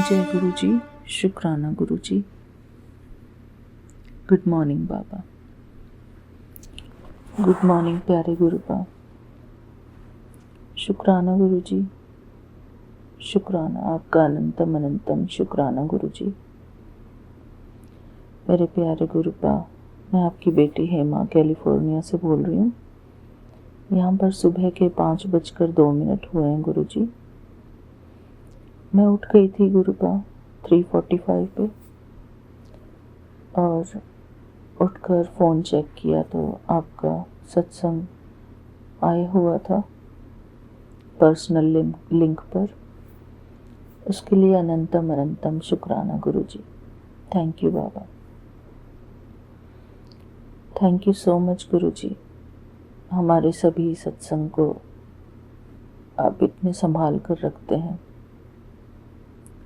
जय गुरु जी, शुक्राना गुरु जी। Good morning बाबा। Good morning प्यारे गुरु बा। शुक्राना गुरु जी, शुक्राना आपका अनंतम अनंतम शुक्राना गुरु जी। मेरे प्यारे गुरु बा, मैं आपकी बेटी हेमा कैलिफोर्निया से बोल रही हूँ। यहाँ पर सुबह के 5:02 हुए हैं गुरु जी। मैं उठ गई थी गुरु बा 3:45 पे और उठकर फ़ोन चेक किया तो आपका सत्संग आया हुआ था पर्सनल लिंक पर। उसके लिए अनंतम अनंतम शुक्राना Guru ji. Thank you Baba, thank you so much Guru ji. हमारे सभी सत्संग को आप इतने संभाल कर रखते हैं,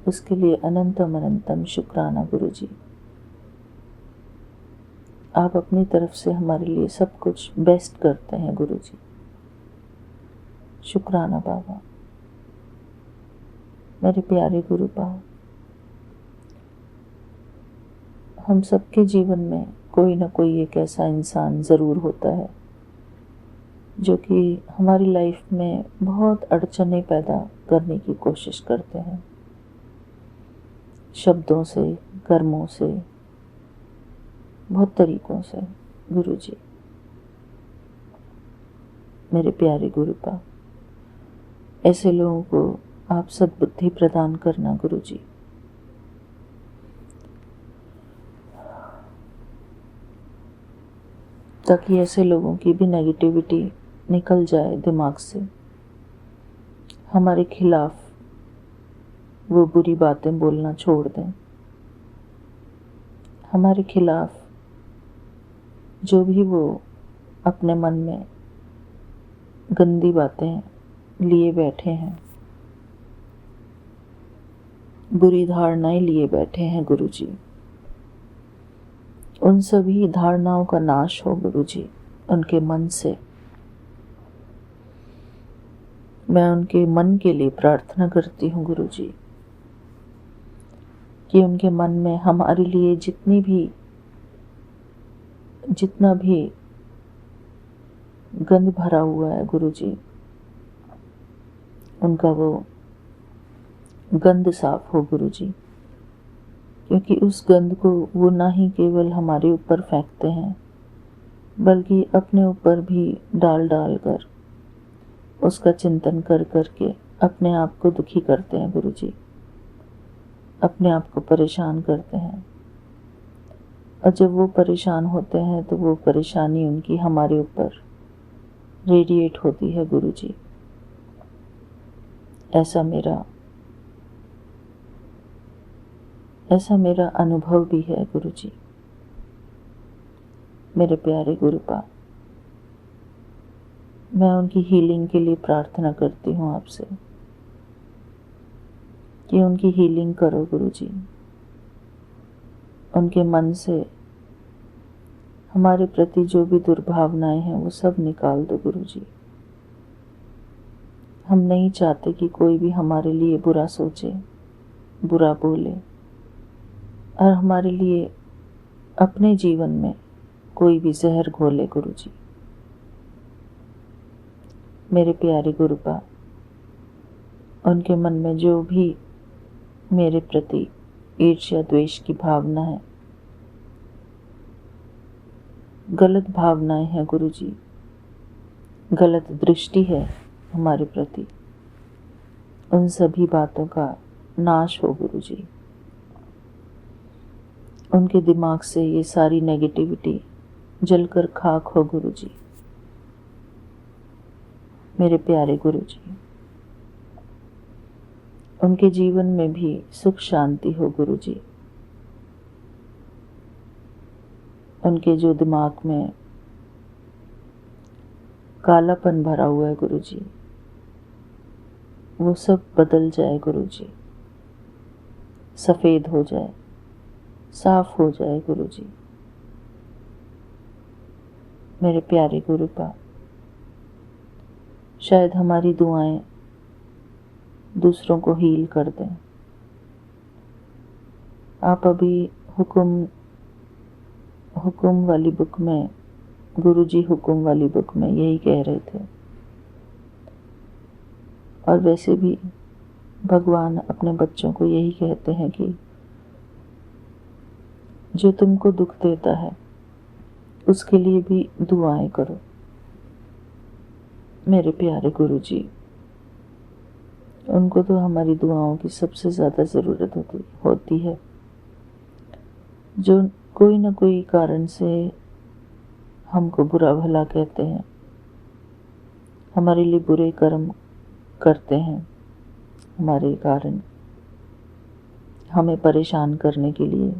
उसके लिए अनंतम अनंतम शुक्राना गुरु जी। आप अपनी तरफ से हमारे लिए सब कुछ बेस्ट करते हैं गुरु जी। शुक्राना बाबा। मेरे प्यारे गुरु बाबा, हम सबके जीवन में कोई ना कोई एक ऐसा इंसान ज़रूर होता है जो कि हमारी लाइफ में बहुत अड़चनें पैदा करने की कोशिश करते हैं, शब्दों से, कर्मों से, बहुत तरीक़ों से गुरु जी। मेरे प्यारे गुरु बा, ऐसे लोगों को आप सद्बुद्धि प्रदान करना गुरु जी। ताकि ऐसे लोगों की भी नेगेटिविटी निकल जाए दिमाग से, हमारे खिलाफ वो बुरी बातें बोलना छोड़ दें, हमारे खिलाफ जो भी वो अपने मन में गंदी बातें लिए बैठे हैं, बुरी धारणाएं लिए बैठे हैं गुरु जी, उन सभी धारणाओं का नाश हो गुरु जी उनके मन से। मैं उनके मन के लिए प्रार्थना करती हूँ गुरु जी कि उनके मन में हमारे लिए जितना भी गंद भरा हुआ है गुरु जी, उनका वो गंद साफ हो गुरु जी। क्योंकि उस गंद को वो ना ही केवल हमारे ऊपर फेंकते हैं, बल्कि अपने ऊपर भी डाल डाल कर, उसका चिंतन कर करके अपने आप को दुखी करते हैं गुरु जी, अपने आप को परेशान करते हैं। और जब वो परेशान होते हैं तो वो परेशानी उनकी हमारे ऊपर रेडिएट होती है गुरु जी। ऐसा मेरा अनुभव भी है गुरु जी। मेरे प्यारे गुरु बा, मैं उनकी हीलिंग के लिए प्रार्थना करती हूँ आपसे कि उनकी हीलिंग करो गुरु जी। उनके मन से हमारे प्रति जो भी दुर्भावनाएं हैं वो सब निकाल दो गुरु जी। हम नहीं चाहते कि कोई भी हमारे लिए बुरा सोचे, बुरा बोले, और हमारे लिए अपने जीवन में कोई भी जहर घोले गुरु जी। मेरे प्यारे गुरु बा, उनके मन में जो भी मेरे प्रति ईर्ष्या द्वेष की भावना है, गलत भावनाएं हैं गुरु जी, गलत दृष्टि है हमारे प्रति, उन सभी बातों का नाश हो गुरु जी। उनके दिमाग से ये सारी नेगेटिविटी जलकर खाक हो गुरु जी। मेरे प्यारे गुरु जी, उनके जीवन में भी सुख शांति हो गुरु जी। उनके जो दिमाग में कालापन भरा हुआ है गुरु जी, वो सब बदल जाए गुरु जी, सफ़ेद हो जाए, साफ हो जाए गुरु जी। मेरे प्यारे गुरु बा, शायद हमारी दुआएं दूसरों को हील कर दें, आप अभी हुक्म वाली बुक में, गुरुजी हुक्म वाली बुक में यही कह रहे थे। और वैसे भी भगवान अपने बच्चों को यही कहते हैं कि जो तुमको दुख देता है उसके लिए भी दुआएं करो। मेरे प्यारे गुरुजी, उनको तो हमारी दुआओं की सबसे ज़्यादा ज़रूरत होती है। जो कोई ना कोई कारण से हमको बुरा भला कहते हैं, हमारे लिए बुरे कर्म करते हैं, हमारे कारण हमें परेशान करने के लिए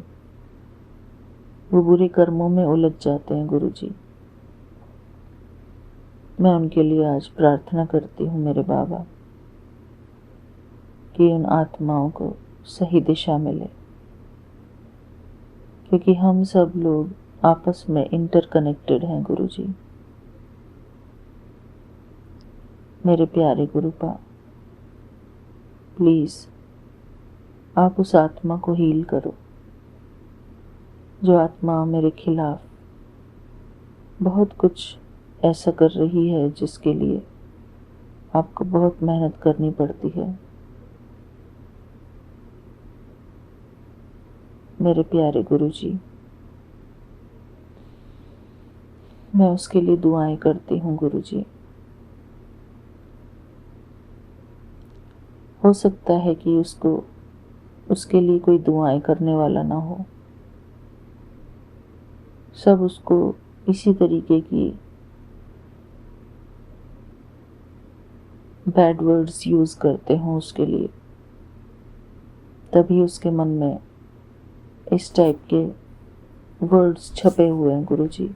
वो बुरे कर्मों में उलझ जाते हैं। गुरुजी, मैं उनके लिए आज प्रार्थना करती हूँ मेरे बाबा, कि उन आत्माओं को सही दिशा मिले, क्योंकि हम सब लोग आपस में इंटरकनेक्टेड हैं। गुरुजी, मेरे प्यारे गुरुपा, प्लीज़ आप उस आत्मा को हील करो जो आत्मा मेरे खिलाफ बहुत कुछ ऐसा कर रही है जिसके लिए आपको बहुत मेहनत करनी पड़ती है। मेरे प्यारे गुरुजी, मैं उसके लिए दुआएं करती हूँ। गुरुजी, हो सकता है कि उसके लिए कोई दुआएं करने वाला ना हो, सब उसको इसी तरीके की बैड वर्ड्स यूज़ करते हों उसके लिए, तभी उसके मन में इस टाइप के वर्ड्स छपे हुए हैं। गुरुजी,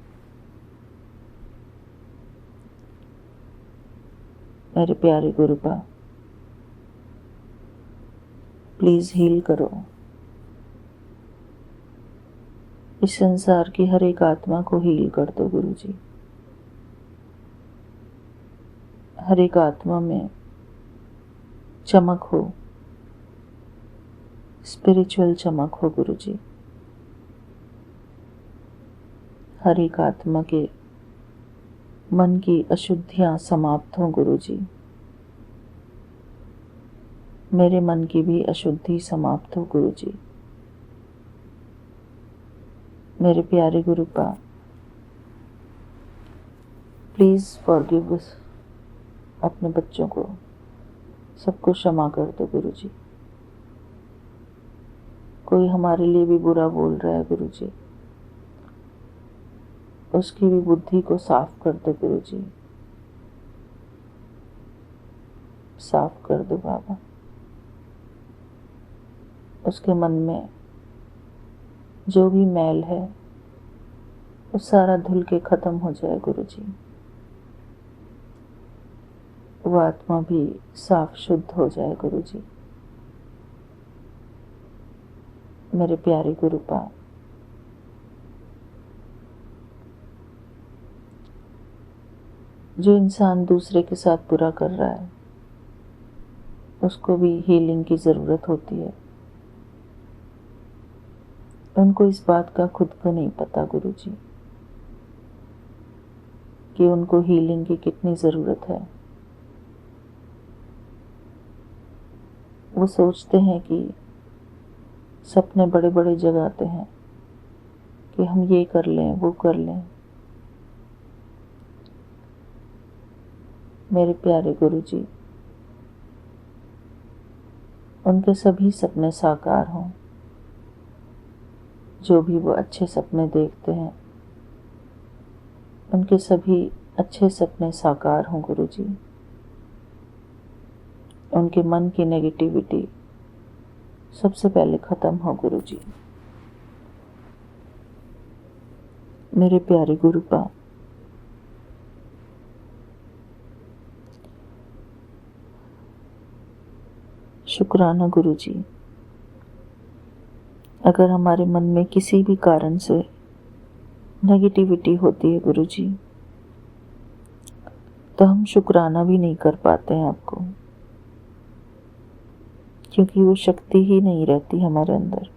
मेरे प्यारे गुरुपा, प्लीज़ हील करो। इस संसार की हर एक आत्मा को हील कर दो गुरुजी। हर एक आत्मा में चमक हो, स्पिरिचुअल चमक हो गुरुजी। हर एक आत्मा के मन की अशुद्धियां समाप्त हो गुरुजी। मेरे मन की भी अशुद्धि समाप्त हो गुरुजी। मेरे प्यारे गुरुपा, प्लीज़ फॉरगिव अस, अपने बच्चों को सबको क्षमा कर दो गुरुजी। कोई हमारे लिए भी बुरा बोल रहा है गुरुजी, उसकी भी बुद्धि को साफ कर दो गुरुजी, साफ कर दो बाबा। उसके मन में जो भी मैल है वो सारा धुल के खत्म हो जाए गुरुजी। वो आत्मा भी साफ शुद्ध हो जाए गुरुजी। मेरे प्यारे गुरुपा, जो इंसान दूसरे के साथ बुरा कर रहा है उसको भी हीलिंग की ज़रूरत होती है। उनको इस बात का खुद को नहीं पता गुरुजी कि उनको हीलिंग की कितनी ज़रूरत है। वो सोचते हैं कि सपने बड़े बड़े जगाते हैं कि हम ये कर लें वो कर लें। मेरे प्यारे गुरुजी, उनके सभी सपने साकार हों। जो भी वो अच्छे सपने देखते हैं उनके सभी अच्छे सपने साकार हों गुरुजी। उनके मन की नेगेटिविटी सबसे पहले ख़त्म हो गुरुजी। मेरे प्यारे गुरुपा, शुक्राना गुरुजी। अगर हमारे मन में किसी भी कारण से नेगेटिविटी होती है गुरुजी, तो हम शुक्राना भी नहीं कर पाते हैं आपको, क्योंकि वो शक्ति ही नहीं रहती हमारे अंदर।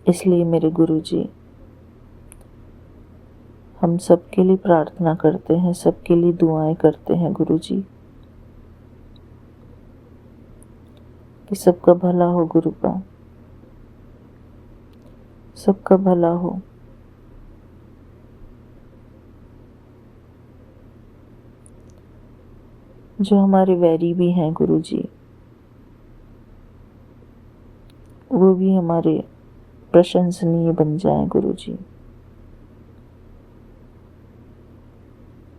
इसलिए मेरे गुरु जी, हम सबके लिए प्रार्थना करते हैं, सबके लिए दुआएं करते हैं गुरु जी, कि सबका भला हो गुरुपा, सबका भला हो। जो हमारे वैरी भी हैं गुरु जी, वो भी हमारे प्रशंसनीय बन जाएं गुरु जी,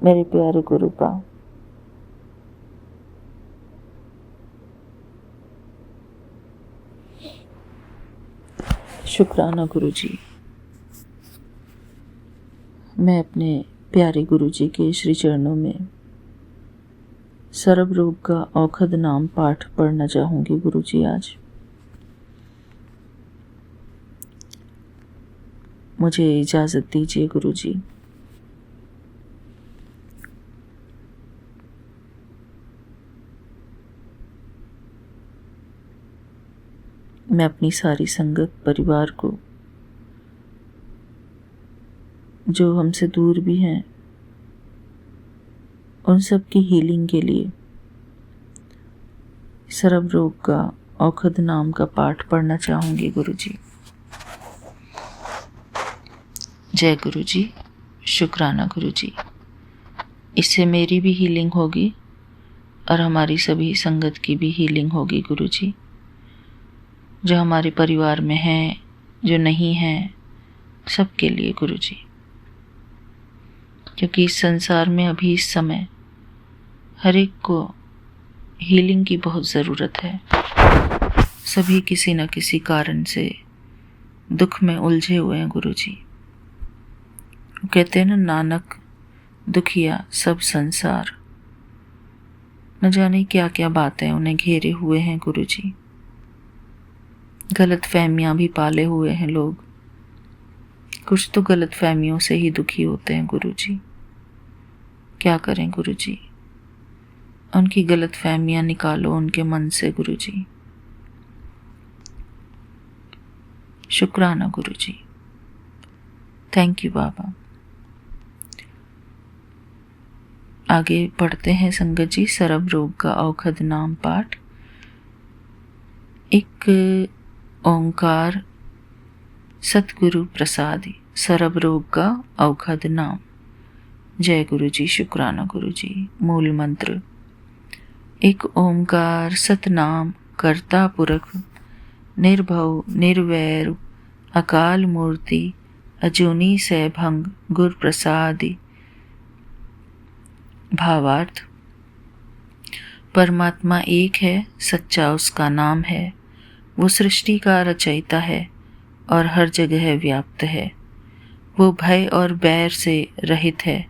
मेरे प्यारे गुरुपा। शुक्राना गुरु जी। मैं अपने प्यारे गुरु जी के श्री चरणों में सर्व रोग का औखद नाम पाठ पढ़ना चाहूंगी गुरु जी आज। मुझे इजाज़त दीजिए गुरु जी। मैं अपनी सारी संगत परिवार को, जो हमसे दूर भी हैं, उन सब की हीलिंग के लिए सर्व रोग का औखद नाम का पाठ पढ़ना चाहूंगी गुरु जी। जय गुरु जी। शुक्राना गुरु जी। इससे मेरी भी हीलिंग होगी और हमारी सभी संगत की भी हीलिंग होगी गुरु जी, जो हमारे परिवार में हैं, जो नहीं हैं, सबके लिए गुरु जी। क्योंकि इस संसार में अभी इस समय हर एक को हीलिंग की बहुत ज़रूरत है। सभी किसी न किसी कारण से दुख में उलझे हुए हैं गुरु जी। कहते हैं ना, नानक दुखिया सब संसार, न जाने क्या क्या बातें उन्हें घेरे हुए हैं गुरु जी। गलत फहमियाँ भी पाले हुए हैं लोग। कुछ तो गलत फहमियों से ही दुखी होते हैं गुरु जी। क्या करें गुरु जी, उनकी गलत फहमियाँ निकालो उनके मन से गुरु जी। शुक्राना गुरु जी। थैंक यू बाबा। आगे पढ़ते हैं संगत जी सर्व रोग का औखद नाम पाठ। एक ओंकार सतगुरु प्रसादी, सर्व रोग का औखद नाम। जय गुरु जी। शुक्राना गुरु जी। मूल मंत्र। एक ओंकार सतनाम कर्ता पुरख, निर्भव निर्वैर अकाल मूर्ति, अजूनी सैभंग गुर प्रसादी। भावार्थ। परमात्मा एक है, सच्चा उसका नाम है। वो सृष्टि का रचयिता है और हर जगह व्याप्त है। वो भय और बैर से रहित है।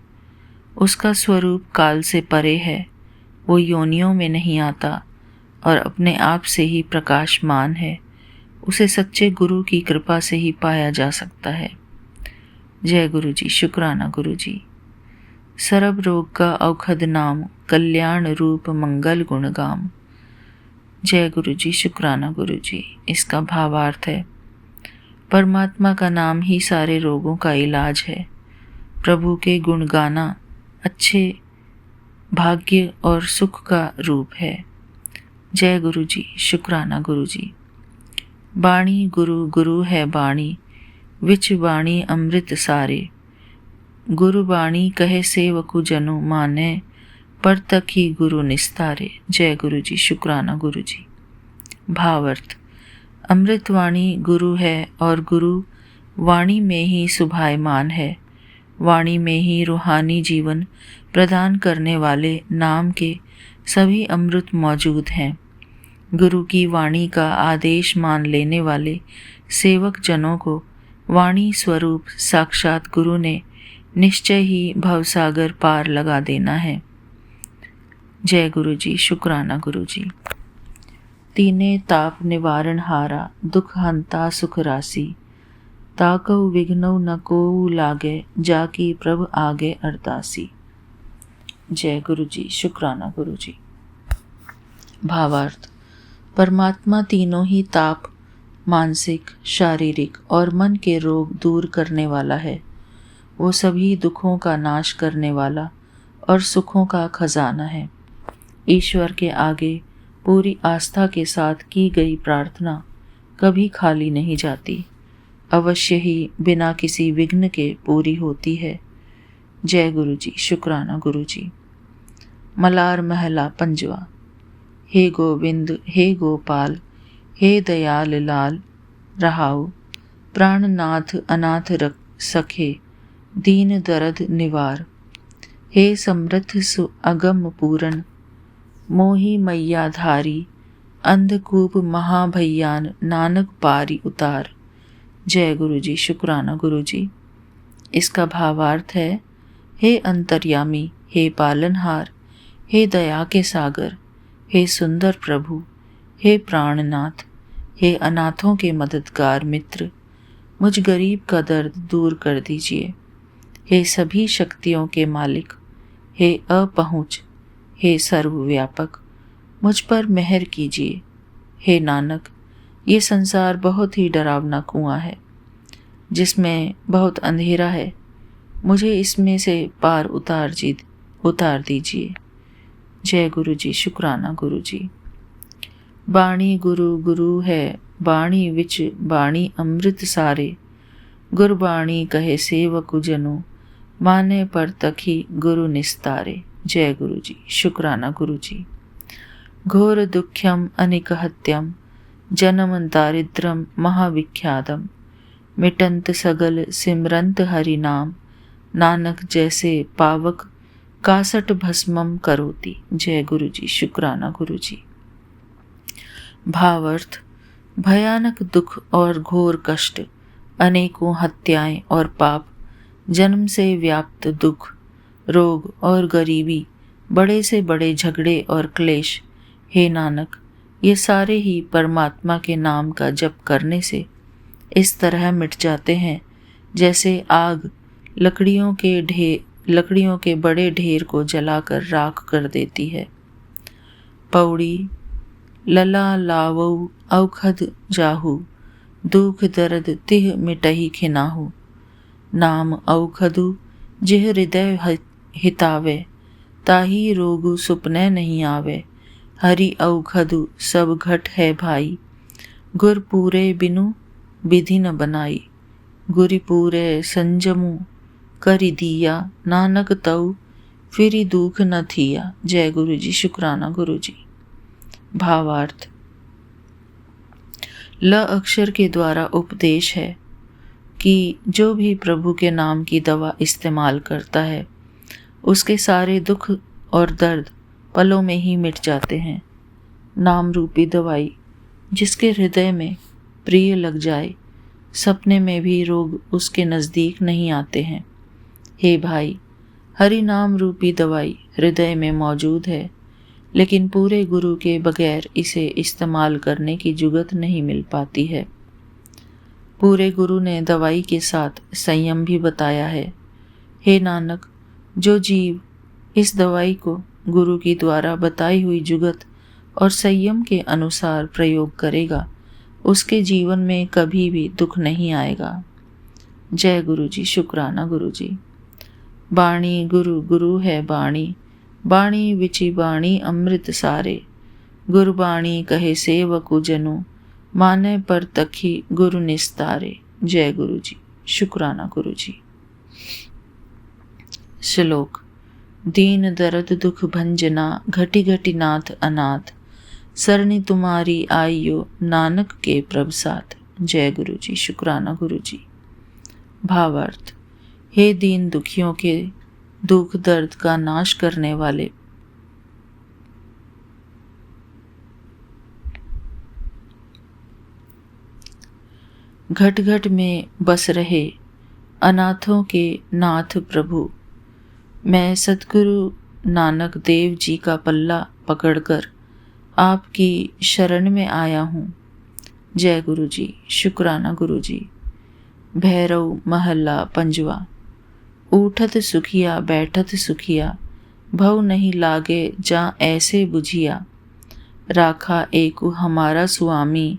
उसका स्वरूप काल से परे है। वो योनियों में नहीं आता और अपने आप से ही प्रकाशमान है। उसे सच्चे गुरु की कृपा से ही पाया जा सकता है। जय गुरु जी। शुक्राना गुरु जी। सर्व रोग का औखद नाम, कल्याण रूप मंगल गुणगाम। जय गुरु जी। शुक्राना गुरु जी। इसका भावार्थ है, परमात्मा का नाम ही सारे रोगों का इलाज है। प्रभु के गुण गाना अच्छे भाग्य और सुख का रूप है। जय गुरु जी। शुक्राना गुरु जी। बाणी गुरु, गुरु है बाणी, विच बाणी अमृत सारे। गुरु बाणी कहे सेवकु जनु माने, पर तक ही गुरु निस्तारे। जय गुरु जी। शुक्राना गुरु जी। भावार्थ। अमृतवाणी गुरु है और गुरु वाणी में ही सुभायमान है। वाणी में ही रूहानी जीवन प्रदान करने वाले नाम के सभी अमृत मौजूद हैं। गुरु की वाणी का आदेश मान लेने वाले सेवक जनों को वाणी स्वरूप साक्षात गुरु ने निश्चय ही भवसागर पार लगा देना है। जय गुरु जी। शुक्राना गुरु जी। तीने ताप निवारण हारा, दुख हंता सुख राशि। ताकऊ विघ्नऊ न कोऊ लागे, जाकी प्रभ आगे अरदासी। जय गुरु जी। शुक्राना गुरु जी। भावार्थ। परमात्मा तीनों ही ताप मानसिक, शारीरिक और मन के रोग दूर करने वाला है। वो सभी दुखों का नाश करने वाला और सुखों का खजाना है। ईश्वर के आगे पूरी आस्था के साथ की गई प्रार्थना कभी खाली नहीं जाती, अवश्य ही बिना किसी विघ्न के पूरी होती है। जय गुरु जी। शुक्राना गुरु जी। मलार महला पंजवा। हे गोविंद, हे गोपाल, हे दयाल लाल, रहाऊ प्राणनाथ अनाथ रख सखे, दीन दर्द निवार। हे समृद्ध सु अगम पूरन, मोही मैया धारी, अंधकूप महाभैयान नानक पारी उतार। जय गुरु जी। शुक्राना गुरु जी। इसका भावार्थ है, हे अंतर्यामी, हे पालनहार, हे दया के सागर, हे सुंदर प्रभु, हे प्राणनाथ, हे अनाथों के मददगार मित्र, मुझ गरीब का दर्द दूर कर दीजिए। हे सभी शक्तियों के मालिक, हे अपहुँच, हे सर्वव्यापक, मुझ पर मेहर कीजिए। हे नानक, ये संसार बहुत ही डरावना कुआं है, जिसमें बहुत अंधेरा है। मुझे इसमें से पार उतार दीजिए। जय गुरु जी। शुक्राना गुरु जी। बाणी गुरु गुरु है, बाणी विच बाणी अमृत सारे, गुरबाणी कहे सेवक जनु, माने पर तखी गुरु निस्तारे। जय गुरु जी। शुक्राना गुरु जी। घोर दुख्यम अनिक हत्यम, जन्म दारिद्रम महाविख्यातम, मिटंत सगल सिमरंत हरि नाम, नानक जैसे पावक कासट भस्मम करोति। जय गुरु जी। शुक्राना गुरु जी। भावार्थ, भयानक दुख और घोर कष्ट, अनेकों हत्याएं और पाप, जन्म से व्याप्त दुख, रोग और गरीबी, बड़े से बड़े झगड़े और क्लेश, हे नानक, ये सारे ही परमात्मा के नाम का जप करने से इस तरह मिट जाते हैं जैसे आग लकड़ियों के बड़े ढेर को जलाकर राख कर देती है। पौड़ी लला लावऊ औखद जाहू, दुख दर्द तिह मिटही खिनाहू, नाम औखदु जिह हृदय हितावे, ताही रोगु सुपने नहीं आवे, हरि औखदु सब घट है भाई, गुर पूरे बिनु विधि न बनाई, गुरि पूरे संजमु करि दिया, नानक तऊ फिरी दुख न थिया। जय गुरु जी। शुक्राना गुरु जी। भावार्थ, ल अक्षर के द्वारा उपदेश है कि जो भी प्रभु के नाम की दवा इस्तेमाल करता है, उसके सारे दुख और दर्द पलों में ही मिट जाते हैं। नाम रूपी दवाई जिसके हृदय में प्रिय लग जाए, सपने में भी रोग उसके नज़दीक नहीं आते हैं। हे भाई, हरि नाम रूपी दवाई हृदय में मौजूद है, लेकिन पूरे गुरु के बगैर इसे इस्तेमाल करने की जुगत नहीं मिल पाती है। पूरे गुरु ने दवाई के साथ संयम भी बताया है। हे नानक, जो जीव इस दवाई को गुरु की द्वारा बताई हुई जुगत और संयम के अनुसार प्रयोग करेगा, उसके जीवन में कभी भी दुख नहीं आएगा। जय गुरु जी। शुक्राना गुरु जी। बाणी गुरु गुरु है बाणी, बाणी विचि बाणी अमृत सारे, गुरबाणी कहे सेवकु जनु, माने पर तखी गुरु निस्तारे। जय गुरु जी। शुक्राना गुरु जी। श्लोक। दीन दर्द दुख भंजना, घटी घटी नाथ अनाथ, सरणी तुम्हारी आइयो, नानक के प्रभ साथ। जय गुरु जी। शुक्राना गुरु जी। भावार्थ, हे दीन दुखियों के दुख दर्द का नाश करने वाले, घट घट में बस रहे अनाथों के नाथ प्रभु, मैं सतगुरु नानक देव जी का पल्ला पकड़कर आपकी शरण में आया हूँ। जय गुरु जी। शुक्राना गुरु जी। भैरव महला पंजवा। उठत सुखिया बैठत सुखिया, भव नहीं लागे जा ऐसे बुझिया, राखा एक हमारा स्वामी,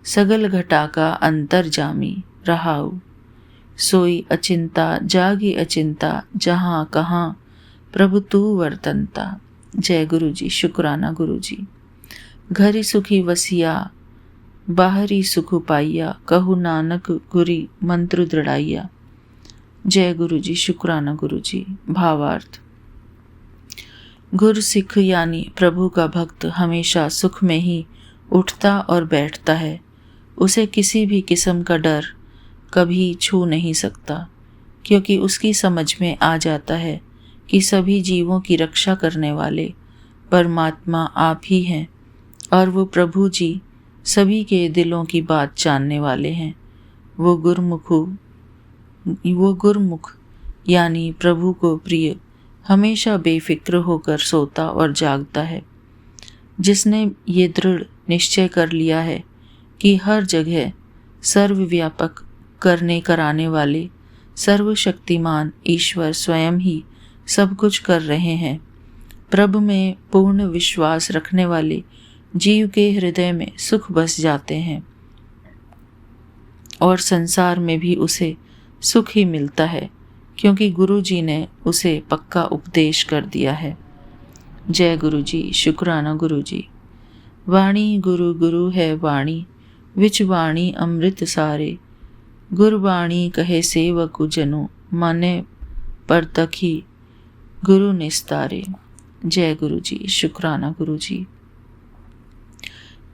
सगल घटा का अंतर जामी रहाऊ। सोई अचिंता जागी अचिंता जहाँ कहाँ प्रभु तू वर्तनता। जय गुरु जी, शुक्राना गुरु जी। घरी सुखी वसिया बाहरी सुख पाइया, कहु नानक गुरी मंत्र दृढ़ाइया। जय गुरु जी, शुक्राना गुरु जी। भावार्थ। गुर सिख यानी प्रभु का भक्त हमेशा सुख में ही उठता और बैठता है। उसे किसी भी किस्म का डर कभी छू नहीं सकता, क्योंकि उसकी समझ में आ जाता है कि सभी जीवों की रक्षा करने वाले परमात्मा आप ही हैं और वो प्रभु जी सभी के दिलों की बात जानने वाले हैं। वो गुरमुख यानी प्रभु को प्रिय हमेशा बेफिक्र होकर सोता और जागता है। जिसने ये दृढ़ निश्चय कर लिया है कि हर जगह सर्वव्यापक करने कराने वाले सर्वशक्तिमान ईश्वर स्वयं ही सब कुछ कर रहे हैं, प्रभु में पूर्ण विश्वास रखने वाले जीव के हृदय में सुख बस जाते हैं और संसार में भी उसे सुख ही मिलता है, क्योंकि गुरु जी ने उसे पक्का उपदेश कर दिया है। जय गुरु जी, शुक्राना गुरु जी। वाणी गुरु गुरु है वाणी, विच वाणी अमृत सारे। गुरबाणी कहे सेवक जनु, माने पर तखी गुरु निस्तारे। जय गुरु जी, शुक्राना गुरु जी।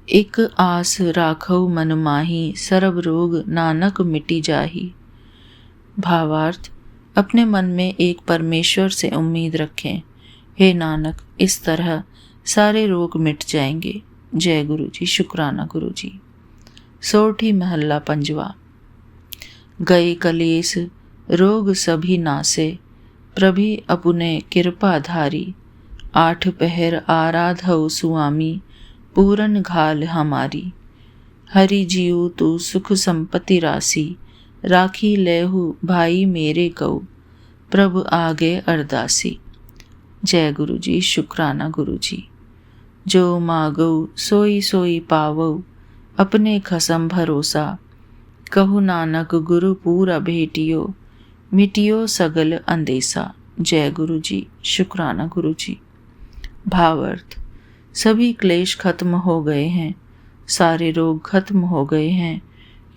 एक आस राखौ मन माही, सरब रोग नानक मिटी जाही। भावार्थ। अपने मन में एक परमेश्वर से उम्मीद रखें, हे नानक, इस तरह सारे रोग मिट जाएंगे। जय गुरु जी, शुक्राना गुरु जी। सोठी महल्ला पंजवा। गए कलेस रोग सभी नासे, प्रभि अपने कृपा धारी। आठ पहर आराधौ सुआमी, पूरन घाल हमारी। हरि जीव तू सुख संपत्ति राशि, राखी लेहु भाई मेरे कऊ, प्रभु आगे अरदासी। जय गुरु जी, शुक्राना गुरु जी। जो मागौ सोई सोई पावौ, अपने खसम भरोसा। कहु नानक गुरु पूरा भेटियो, मिटियो सगल अंदेसा। जय गुरु जी, शुक्राना गुरु जी। भावार्थ। सभी क्लेश खत्म हो गए हैं, सारे रोग खत्म हो गए हैं,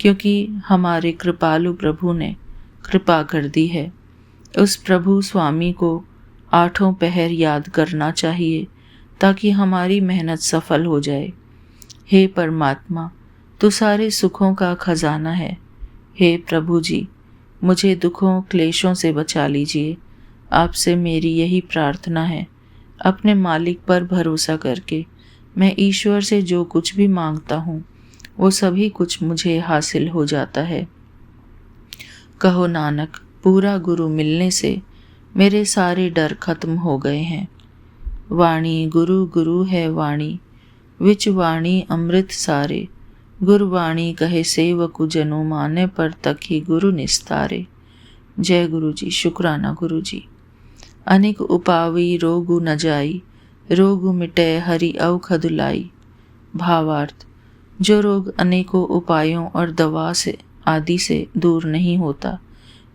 क्योंकि हमारे कृपालु प्रभु ने कृपा कर दी है। उस प्रभु स्वामी को आठों पहर याद करना चाहिए ताकि हमारी मेहनत सफल हो जाए। हे परमात्मा, तू सारे सुखों का खजाना है। हे प्रभु जी, मुझे दुखों क्लेशों से बचा लीजिए। आपसे मेरी यही प्रार्थना है। अपने मालिक पर भरोसा करके मैं ईश्वर से जो कुछ भी मांगता हूँ वो सभी कुछ मुझे हासिल हो जाता है। कहो नानक, पूरा गुरु मिलने से मेरे सारे डर खत्म हो गए हैं। वाणी गुरु गुरु है वाणी, विच वाणी अमृत सारे। गुरवाणी कहे सेवकु जनु, माने पर तखी गुरु निस्तारे। जय गुरु जी, शुक्राना गुरु जी। अनेक उपावी रोगु न जाई, रोगु मिटे हरि औखद लाई। भावार्थ। जो रोग अनेकों उपायों और दवा से आदि से दूर नहीं होता,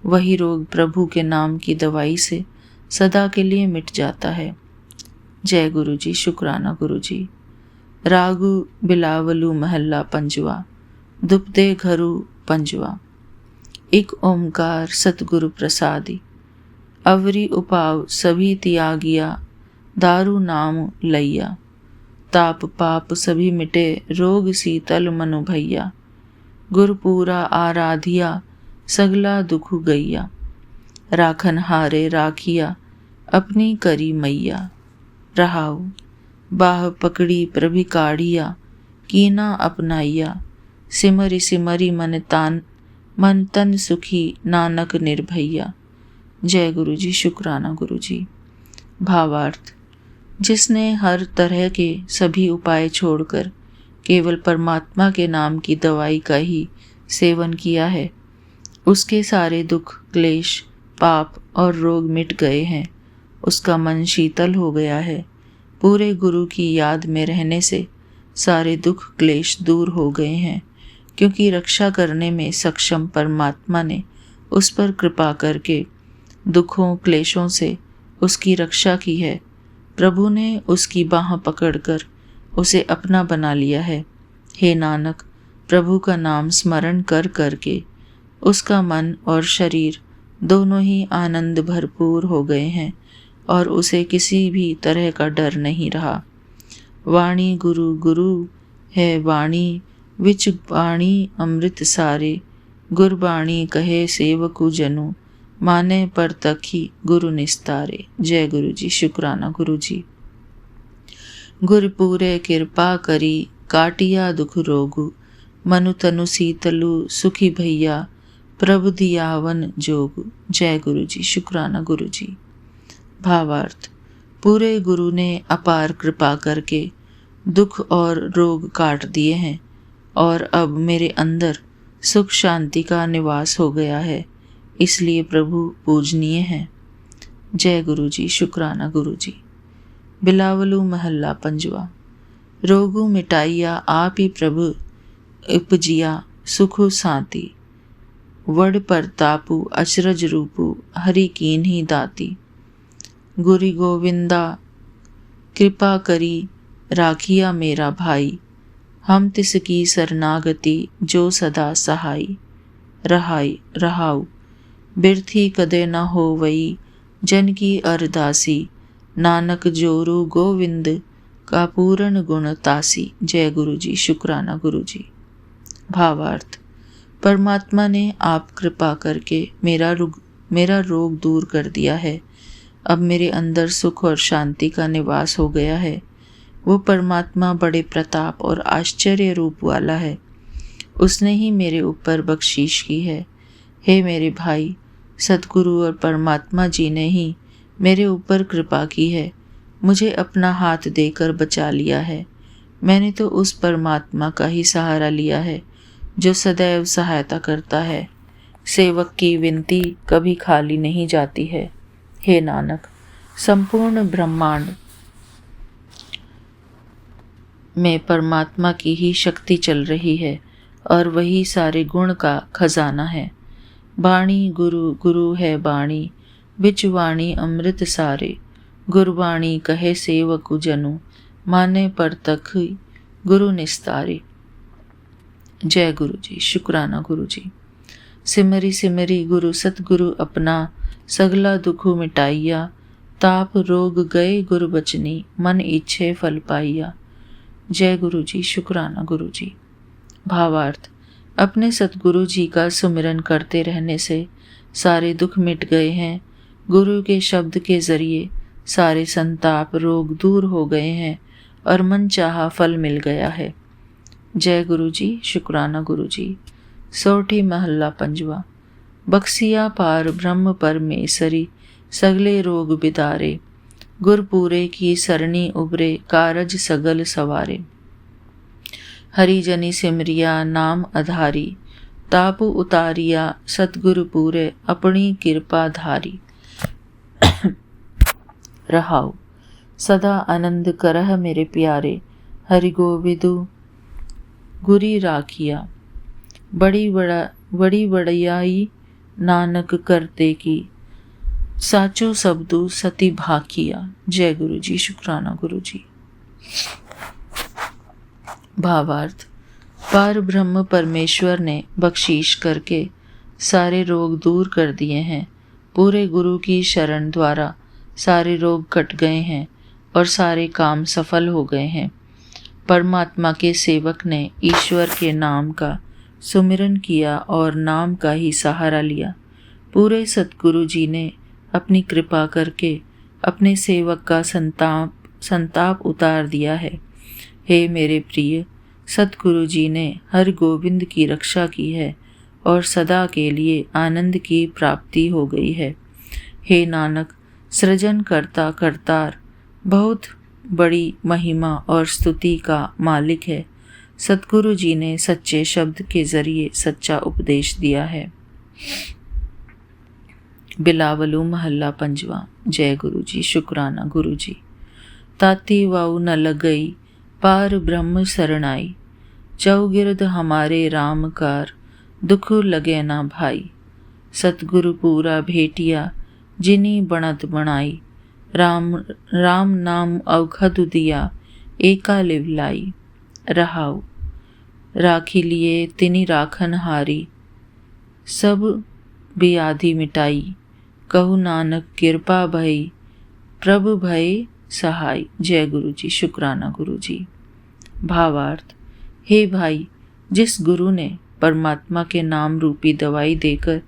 वही रोग प्रभु के नाम की दवाई से सदा के लिए मिट जाता है। जय गुरु जी, शुक्राना गुरु जी। रागु बिलावलू महल्ला पंजवा। दुपदे घरु पंजवा। एक ओमकार सतगुरु प्रसादी। अवरी उपाव सभी त्यागिया, दारू नाम लैया। ताप पाप सभी मिटे, रोग शीतल मनु भैया। गुरपूरा आराधिया, सगला दुख गैया। राखन हारे राखिया, अपनी करी मैया। रहाऊ। बाह पकड़ी प्रभि काढ़िया, कीना अपनाइया। सिमरी सिमरी मन तन सुखी, नानक निर्भैया। जय गुरु जी, शुक्राना गुरु जी। भावार्थ। जिसने हर तरह के सभी उपाय छोड़कर केवल परमात्मा के नाम की दवाई का ही सेवन किया है, उसके सारे दुख क्लेश पाप और रोग मिट गए हैं। उसका मन शीतल हो गया है। पूरे गुरु की याद में रहने से सारे दुख क्लेश दूर हो गए हैं, क्योंकि रक्षा करने में सक्षम परमात्मा ने उस पर कृपा करके दुखों क्लेशों से उसकी रक्षा की है। प्रभु ने उसकी बाँह पकड़कर उसे अपना बना लिया है। हे नानक, प्रभु का नाम स्मरण कर करके उसका मन और शरीर दोनों ही आनंद भरपूर हो गए हैं और उसे किसी भी तरह का डर नहीं रहा। वाणी गुरु गुरु है वाणी, विच वाणी अमृत सारे, गुरबाणी कहे सेवकु जनु, माने पर तखी गुरु निस्तारे। जय गुरु जी। शुक्राना गुरु जी। गुर पूरे कृपा करी, काटिया दुख रोगु, मनु तनु सीतलु सुखी भैया, प्रभु दियावन जोगु। जय गुरु जी। शुक्राना गुरु जी। भावार्थ: पूरे गुरु ने अपार कृपा करके दुख और रोग काट दिए हैं और अब मेरे अंदर सुख शांति का निवास हो गया है, इसलिए प्रभु पूजनीय हैं। जय गुरु जी। शुक्राना गुरु जी। बिलावलू महल्ला पंजवा। रोगु मिटाइया आप ही प्रभु, उपजिया सुखु सांति, वड परतापु अचरज रूपु, हरि कीन ही दाती। गुरु गोविंदा कृपा करी, राखिया मेरा भाई, हम तिसकी शरणागति जो सदा सहाई। रहाऊ बिरथी कदे न हो वही, जन की अरदासी, नानक जोरू गोविंद का पूर्ण गुण तासी। जय गुरु जी। शुक्राना गुरु जी। भावार्थ: परमात्मा ने आप कृपा करके मेरा रोग दूर कर दिया है। अब मेरे अंदर सुख और शांति का निवास हो गया है। वो परमात्मा बड़े प्रताप और आश्चर्य रूप वाला है। उसने ही मेरे ऊपर बख्शीश की है। हे मेरे भाई, सतगुरु और परमात्मा जी ने ही मेरे ऊपर कृपा की है, मुझे अपना हाथ देकर बचा लिया है। मैंने तो उस परमात्मा का ही सहारा लिया है जो सदैव सहायता करता है। सेवक की विनती कभी खाली नहीं जाती है। हे नानक, संपूर्ण ब्रह्मांड में परमात्मा की ही शक्ति चल रही है और वही सारे गुण का खजाना है। बाणी गुरु गुरु है बाणी, बिच वाणी अमृत सारे, गुरबाणी कहे सेवकु जनु, माने पर तख गुरु निस्तारे। जय गुरु जी। शुक्राना गुरु जी। सिमरी सिमरी गुरु सतगुरु अपना, सगला दुखु मिटाइया, ताप रोग गए गुरु बचनी, मन इच्छे फल पाइया। जय गुरु जी। शुक्राना गुरु जी। भावार्थ: अपने सतगुरु जी का सुमिरन करते रहने से सारे दुख मिट गए हैं। गुरु के शब्द के जरिए सारे संताप रोग दूर हो गए हैं और मन चाहा फल मिल गया है। जय गुरु जी। शुक्राना गुरु जी। सोठी महल्ला पंजवा। बक्सिया पार ब्रह्म परमेसरी, सगले रोग बिदारे, गुरपूरे की सरणी उबरे, कारज सगल सवारे। हरिजनी सिमरिया नाम आधारी, तापु उतारिया सतगुरु पूरे, अपनी कृपा धारी। रहाऊ सदा आनंद करह मेरे प्यारे, हरि गोविदु गुरी राखिया। बड़ी बड़ियाई नानक करते की, साचो सबदु सती भाकिया। जय गुरु जी। शुक्राना गुरु जी। भावार्थ: पार ब्रह्म परमेश्वर ने बख्शीश करके सारे रोग दूर कर दिए हैं। पूरे गुरु की शरण द्वारा सारे रोग कट गए हैं और सारे काम सफल हो गए हैं। परमात्मा के सेवक ने ईश्वर के नाम का सुमिरन किया और नाम का ही सहारा लिया। पूरे सतगुरु जी ने अपनी कृपा करके अपने सेवक का संताप उतार दिया है। हे मेरे प्रिय, सतगुरु जी ने हर गोविंद की रक्षा की है और सदा के लिए आनंद की प्राप्ति हो गई है। हे नानक, सृजन करता करतार बहुत बड़ी महिमा और स्तुति का मालिक है। सतगुरु जी ने सच्चे शब्द के जरिए सच्चा उपदेश दिया है। बिलावलू महल्ला पंजवा। जय गुरु जी। शुक्राना गुरु जी। ताती वाऊ न लगई, पार ब्रह्म शरणाई, चौगिर्द हमारे रामकार, दुख लगे ना भाई। सतगुरु पूरा भेटिया, जिनी बनत बनाई। राम राम नाम अवखद दिया, एका लिवलाई। रहाऊ, राखी लिए तिनी राखन हारी, सब बियाधि मिटाई। कहु नानक कृपा भई, प्रभु भय सहाय। जय गुरु जी। शुक्राना गुरु जी। भावार्थ, हे भाई, जिस गुरु ने परमात्मा के नाम रूपी दवाई देकर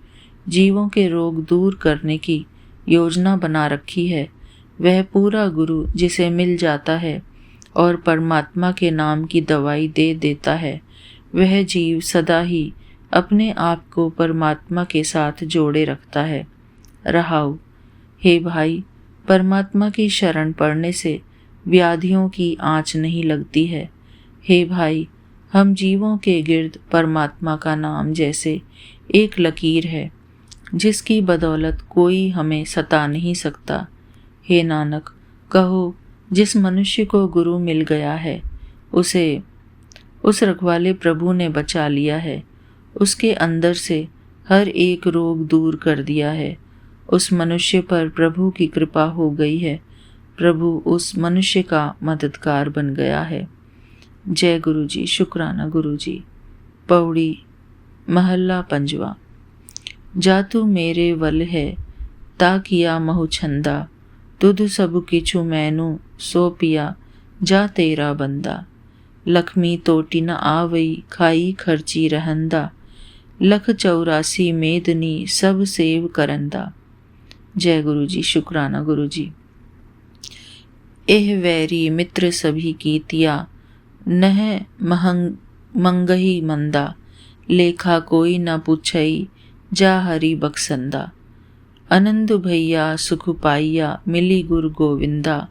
जीवों के रोग दूर करने की योजना बना रखी है, वह पूरा गुरु जिसे मिल जाता है और परमात्मा के नाम की दवाई दे देता है, वह जीव सदा ही अपने आप को परमात्मा के साथ जोड़े रखता है। रहाऊ, हे भाई, परमात्मा की शरण पड़ने से व्याधियों की आँच नहीं लगती है। हे भाई, हम जीवों के गिर्द परमात्मा का नाम जैसे एक लकीर है, जिसकी बदौलत कोई हमें सता नहीं सकता। हे नानक, कहो, जिस मनुष्य को गुरु मिल गया है, उसे उस रखवाले प्रभु ने बचा लिया है, उसके अंदर से हर एक रोग दूर कर दिया है। उस मनुष्य पर प्रभु की कृपा हो गई है, प्रभु उस मनुष्य का मददगार बन गया है। जय गुरु जी। शुक्राना गुरु जी। पौड़ी महल्ला पंजवा। जातु मेरे वल है, ता किया महु छंदा। तुध सब किछु मैनू, सो पिया जा तेरा बंदा। लक्ष्मी तोटी न आवई, खाई खर्ची रहंदा। लख 84 मेदनी, सब सेव करंदा। जय गुरु जी। शुक्राना गुरु जी। एह वैरी मित्र सभी कीतिया, नह मंगही मंदा। लेखा कोई न पूछई, जा हरि बक्संदा। आनंद भैया सुख पाइया, मिली गुरु गोविंदा।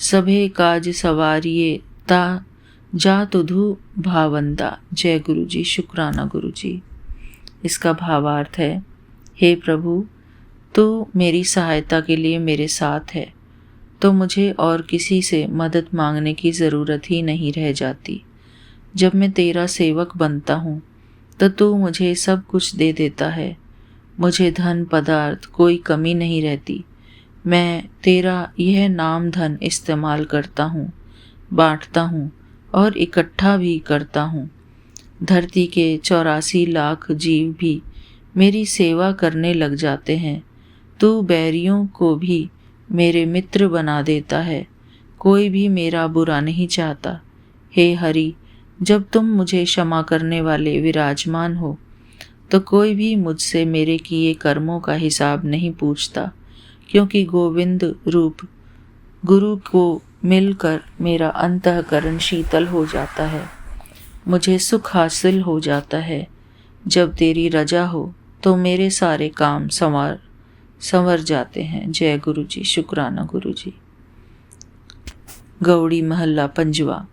सभे काज सवारिये, ता जा तुधु भावंदा। जय गुरु जी। शुक्राना गुरु जी। इसका भावार्थ है, हे प्रभु, तो मेरी सहायता के लिए मेरे साथ है, तो मुझे और किसी से मदद मांगने की ज़रूरत ही नहीं रह जाती। जब मैं तेरा सेवक बनता हूँ तो तू मुझे सब कुछ दे देता है। मुझे धन पदार्थ कोई कमी नहीं रहती। मैं तेरा यह नाम धन इस्तेमाल करता हूँ, बांटता हूँ और इकट्ठा भी करता हूँ। धरती के 84 लाख जीव भी मेरी सेवा करने लग जाते हैं। तू बैरियों को भी मेरे मित्र बना देता है। कोई भी मेरा बुरा नहीं चाहता। हे हरि, जब तुम मुझे क्षमा करने वाले विराजमान हो, तो कोई भी मुझसे मेरे किए कर्मों का हिसाब नहीं पूछता, क्योंकि गोविंद रूप गुरु को मिलकर मेरा अंतःकरण शीतल हो जाता है। मुझे सुख हासिल हो जाता है। जब तेरी रजा हो तो मेरे सारे काम संवर जाते हैं। जय गुरु जी। शुक्राना गुरु जी। गौड़ी महल्ला पंजवा।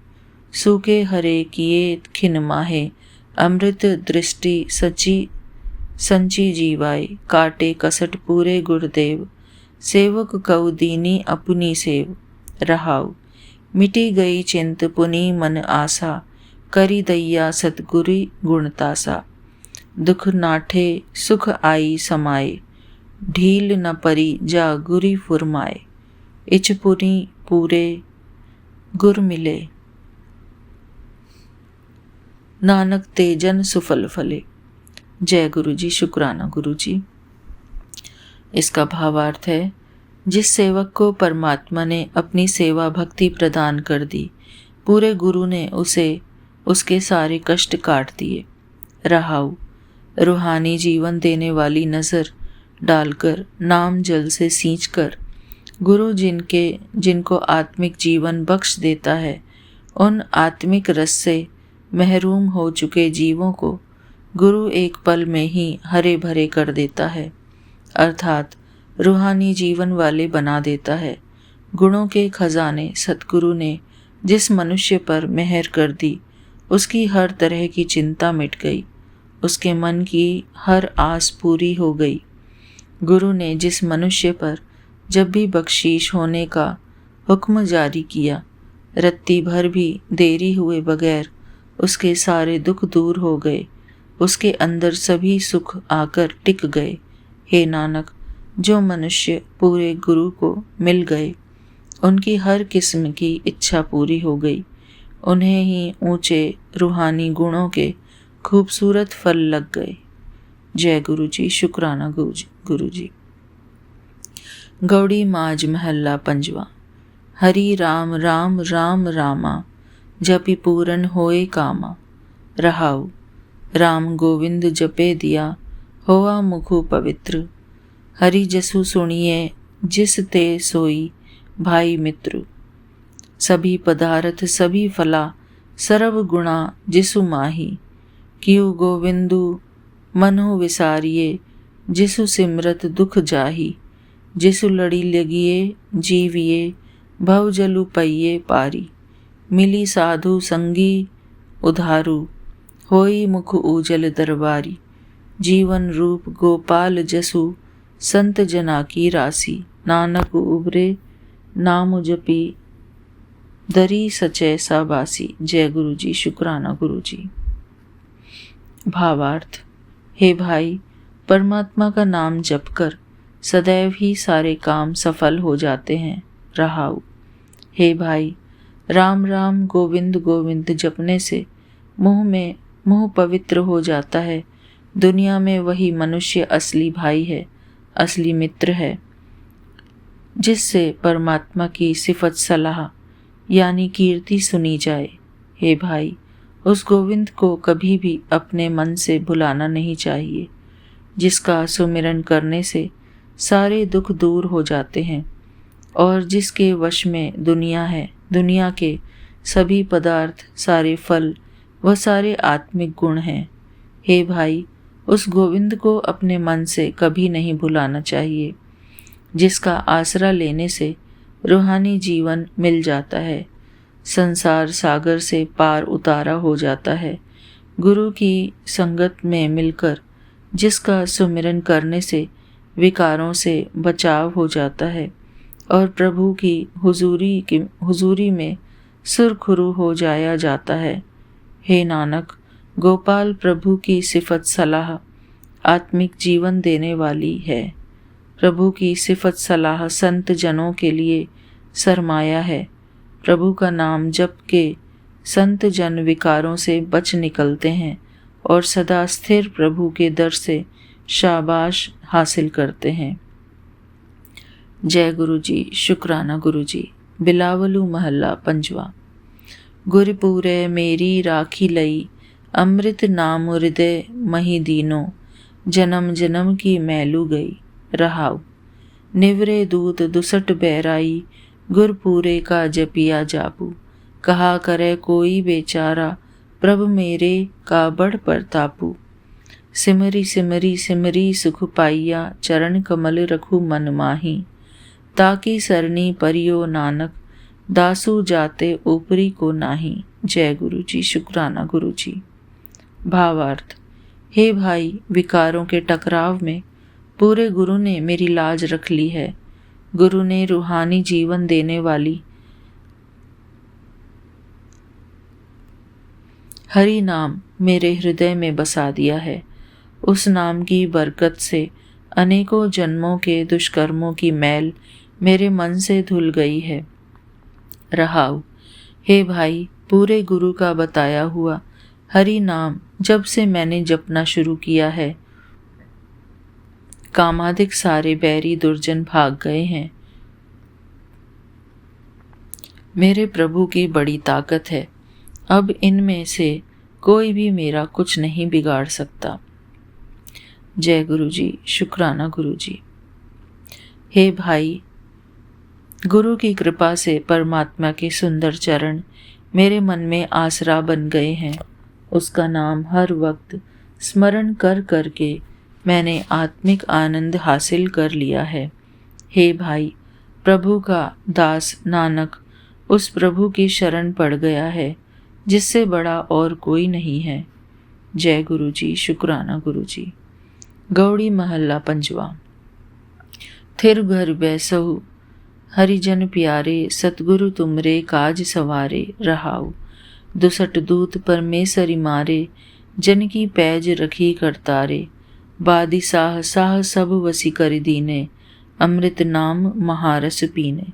सूखे हरे किए खिन माहे, अमृत दृष्टि सची संची जीवाय। काटे कसट पूरे गुरुदेव, सेवक कऊ दीनी अपनी सेव। रहाऊ, मिटी गई चिंत पुनी मन आसा, करी दैया सतगुरी गुणतासा। दुख नाठे सुख आई समाए, ढील न परी जा गुरी फुरमाए। इचपुरी पूरे गुर मिले, नानक तेजन सुफल फले। जय गुरु जी। शुक्राना गुरु जी। इसका भावार्थ है, जिस सेवक को परमात्मा ने अपनी सेवा भक्ति प्रदान कर दी, पूरे गुरु ने उसे उसके सारे कष्ट काट दिए। रहाऊ, रूहानी जीवन देने वाली नज़र डालकर, नाम जल से सींचकर, गुरु जिनको आत्मिक जीवन बख्श देता है, उन आत्मिक रस से महरूम हो चुके जीवों को गुरु एक पल में ही हरे भरे कर देता है, अर्थात रूहानी जीवन वाले बना देता है। गुणों के खजाने सतगुरु ने जिस मनुष्य पर मेहर कर दी, उसकी हर तरह की चिंता मिट गई, उसके मन की हर आस पूरी हो गई। गुरु ने जिस मनुष्य पर जब भी बख्शीश होने का हुक्म जारी किया, रत्ती भर भी देरी हुए बगैर उसके सारे दुख दूर हो गए, उसके अंदर सभी सुख आकर टिक गए। हे नानक, जो मनुष्य पूरे गुरु को मिल गए, उनकी हर किस्म की इच्छा पूरी हो गई। उन्हें ही ऊंचे रूहानी गुणों के खूबसूरत फल लग गए। जय गुरु जी, शुक्राना गुरु जी। गौड़ी माज महल्ला पंजवा। हरि राम राम राम रामा, जपि पूरन होए कामा। रहाउ, राम गोविंद जपे दिया, होआ मुखु पवित्र। हरि जसु सुनिए, जिस ते सोई भाई मित्र। सभी पदार्थ सभी फला, सर्व गुणा जिसु माही। किउ गोविंदु मनो विसारिये, जिसु सिमरत दुख जाही। जिसु लड़ी लगिए जीविए, भव जलु पइये पारी। मिली साधु संगी उधारू, होई मुख उजल दरबारी। जीवन रूप गोपाल जसु, संत जना की राशि। नानक उबरे नाम जपी, दरी सचै साबासी। जय गुरु जी, शुक्राना गुरु जी। भावार्थ। हे भाई, परमात्मा का नाम जपकर सदैव ही सारे काम सफल हो जाते हैं। रहाउ, हे भाई, राम राम गोविंद गोविंद जपने से मुंह पवित्र हो जाता है। दुनिया में वही मनुष्य असली भाई है, असली मित्र है, जिससे परमात्मा की सिफत सलाह यानी कीर्ति सुनी जाए। हे भाई, उस गोविंद को कभी भी अपने मन से भुलाना नहीं चाहिए, जिसका सुमिरन करने से सारे दुख दूर हो जाते हैं और जिसके वश में दुनिया है, दुनिया के सभी पदार्थ, सारे फल व सारे आत्मिक गुण हैं। हे भाई, उस गोविंद को अपने मन से कभी नहीं भुलाना चाहिए, जिसका आसरा लेने से रूहानी जीवन मिल जाता है, संसार सागर से पार उतारा हो जाता है। गुरु की संगत में मिलकर जिसका सुमिरन करने से विकारों से बचाव हो जाता है और प्रभु की हुजूरी में सुरखुरू हो जाया जाता है। हे नानक, गोपाल प्रभु की सिफत सलाह आत्मिक जीवन देने वाली है। प्रभु की सिफत सलाह संत जनों के लिए सरमाया है। प्रभु का नाम जप के संत जन विकारों से बच निकलते हैं और सदा स्थिर प्रभु के दर से शाबाश हासिल करते हैं। जय गुरु जी, शुक्राना गुरु जी। बिलावलू महल्ला पंजवा। गुरपुरे मेरी राखी लई, अमृत नाम हृदय मही दीनो। जन्म जन्म की मैलू गई। रहाउ, निवरे दूत दुसट बहराई, गुरपुरे का जपिया जापू। कहा करे कोई बेचारा, प्रभु मेरे का बड़ परतापू। सिमरी सिमरी सिमरी सुख पाइया, चरण कमल रखू मन माही। ताकि सरनी परियो नानक, दासू जाते ऊपरी को नाही। जय गुरु जी, शुक्राना गुरु जी। भावार्थ। हे भाई, विकारों के टकराव में पूरे गुरु ने मेरी लाज रख ली है। गुरु ने रूहानी जीवन देने वाली हरि नाम मेरे हृदय में बसा दिया है। उस नाम की बरकत से अनेकों जन्मों के दुष्कर्मों की मैल मेरे मन से धुल गई है। रहाउ, हे भाई, पूरे गुरु का बताया हुआ हरि नाम जब से मैंने जपना शुरू किया है, कामादिक सारे बैरी दुर्जन भाग गए हैं। मेरे प्रभु की बड़ी ताकत है, अब इनमें से कोई भी मेरा कुछ नहीं बिगाड़ सकता। जय गुरु जी, शुक्राना गुरु जी। हे भाई, गुरु की कृपा से परमात्मा के सुंदर चरण मेरे मन में आसरा बन गए हैं। उसका नाम हर वक्त स्मरण कर करके मैंने आत्मिक आनंद हासिल कर लिया है। हे भाई, प्रभु का दास नानक उस प्रभु की शरण पड़ गया है, जिससे बड़ा और कोई नहीं है। जय गुरु जी, शुक्राना गुरु जी। गौड़ी महल्ला पंजवा। थिर घर बैसहु, हरिजन प्यारे, सतगुरु तुमरे काज सवारे। रहाउ, दुसट दूत परमेसरी मारे, जन की पैज रखी करतारे। बादी साह साह सब वसी कर दीने, अमृत नाम महारस पीने।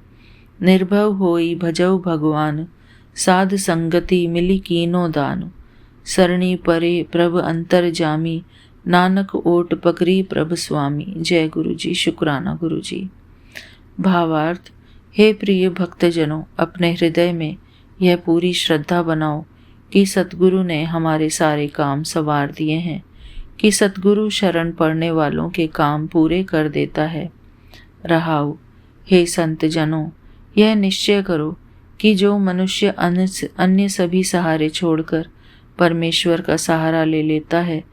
निर्भव होई भजऊ भगवान, साध संगति मिली कीनो दान। सरणी परे प्रभ अंतर जामी, नानक ओट पकड़ी प्रभ स्वामी। जय गुरु जी। शुक्राना गुरु जी। भावार्थ। हे प्रिय भक्तजनों, अपने हृदय में यह पूरी श्रद्धा बनाओ कि सतगुरु ने हमारे सारे काम संवार दिए हैं, कि सतगुरु शरण पड़ने वालों के काम पूरे कर देता है। रहाओ। हे संत जनों, यह निश्चय करो कि जो मनुष्य अन्य सभी सहारे छोड़कर परमेश्वर का सहारा ले लेता है,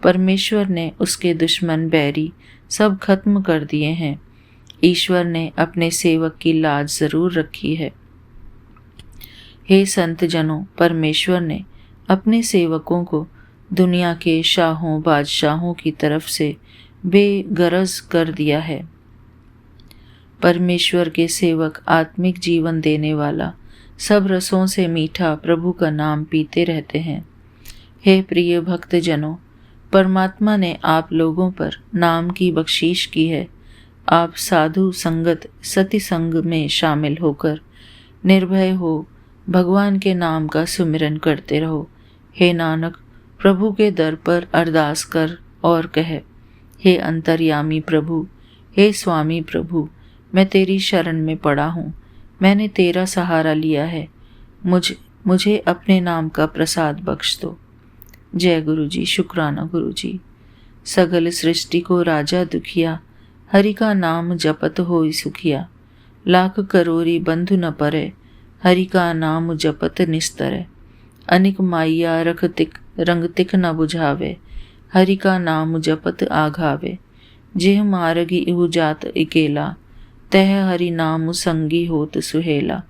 परमेश्वर ने उसके दुश्मन बैरी सब खत्म कर दिए हैं। ईश्वर ने अपने सेवक की लाज जरूर रखी है। हे संत जनों, परमेश्वर ने अपने सेवकों को दुनिया के शाहों बादशाहों की तरफ से बेगरज कर दिया है। परमेश्वर के सेवक आत्मिक जीवन देने वाला सब रसों से मीठा प्रभु का नाम पीते रहते हैं। हे प्रिय भक्तजनों, परमात्मा ने आप लोगों पर नाम की बख्शीश की है। आप साधु संगत सती संग में शामिल होकर निर्भय हो भगवान के नाम का सुमिरन करते रहो। हे नानक, प्रभु के दर पर अरदास कर और कह, हे अंतर्यामी प्रभु, हे स्वामी प्रभु, मैं तेरी शरण में पड़ा हूँ। मैंने तेरा सहारा लिया है। मुझे अपने नाम का प्रसाद बख्श दो। जय गुरु जी। शुक्राना गुरु जी। सगल सृष्टि को राजा दुखिया, हरि का नाम जपत होई सुखिया। लाख करोरी बंधु न परे, हरि का नाम जपत निस्तरे। अनिक माइया रंग तिख न बुझावे, हरि का नाम जपत आघावे। जेह मार्गी इहु जात इकेला, तह हरि नाम संगी होत सुहेला।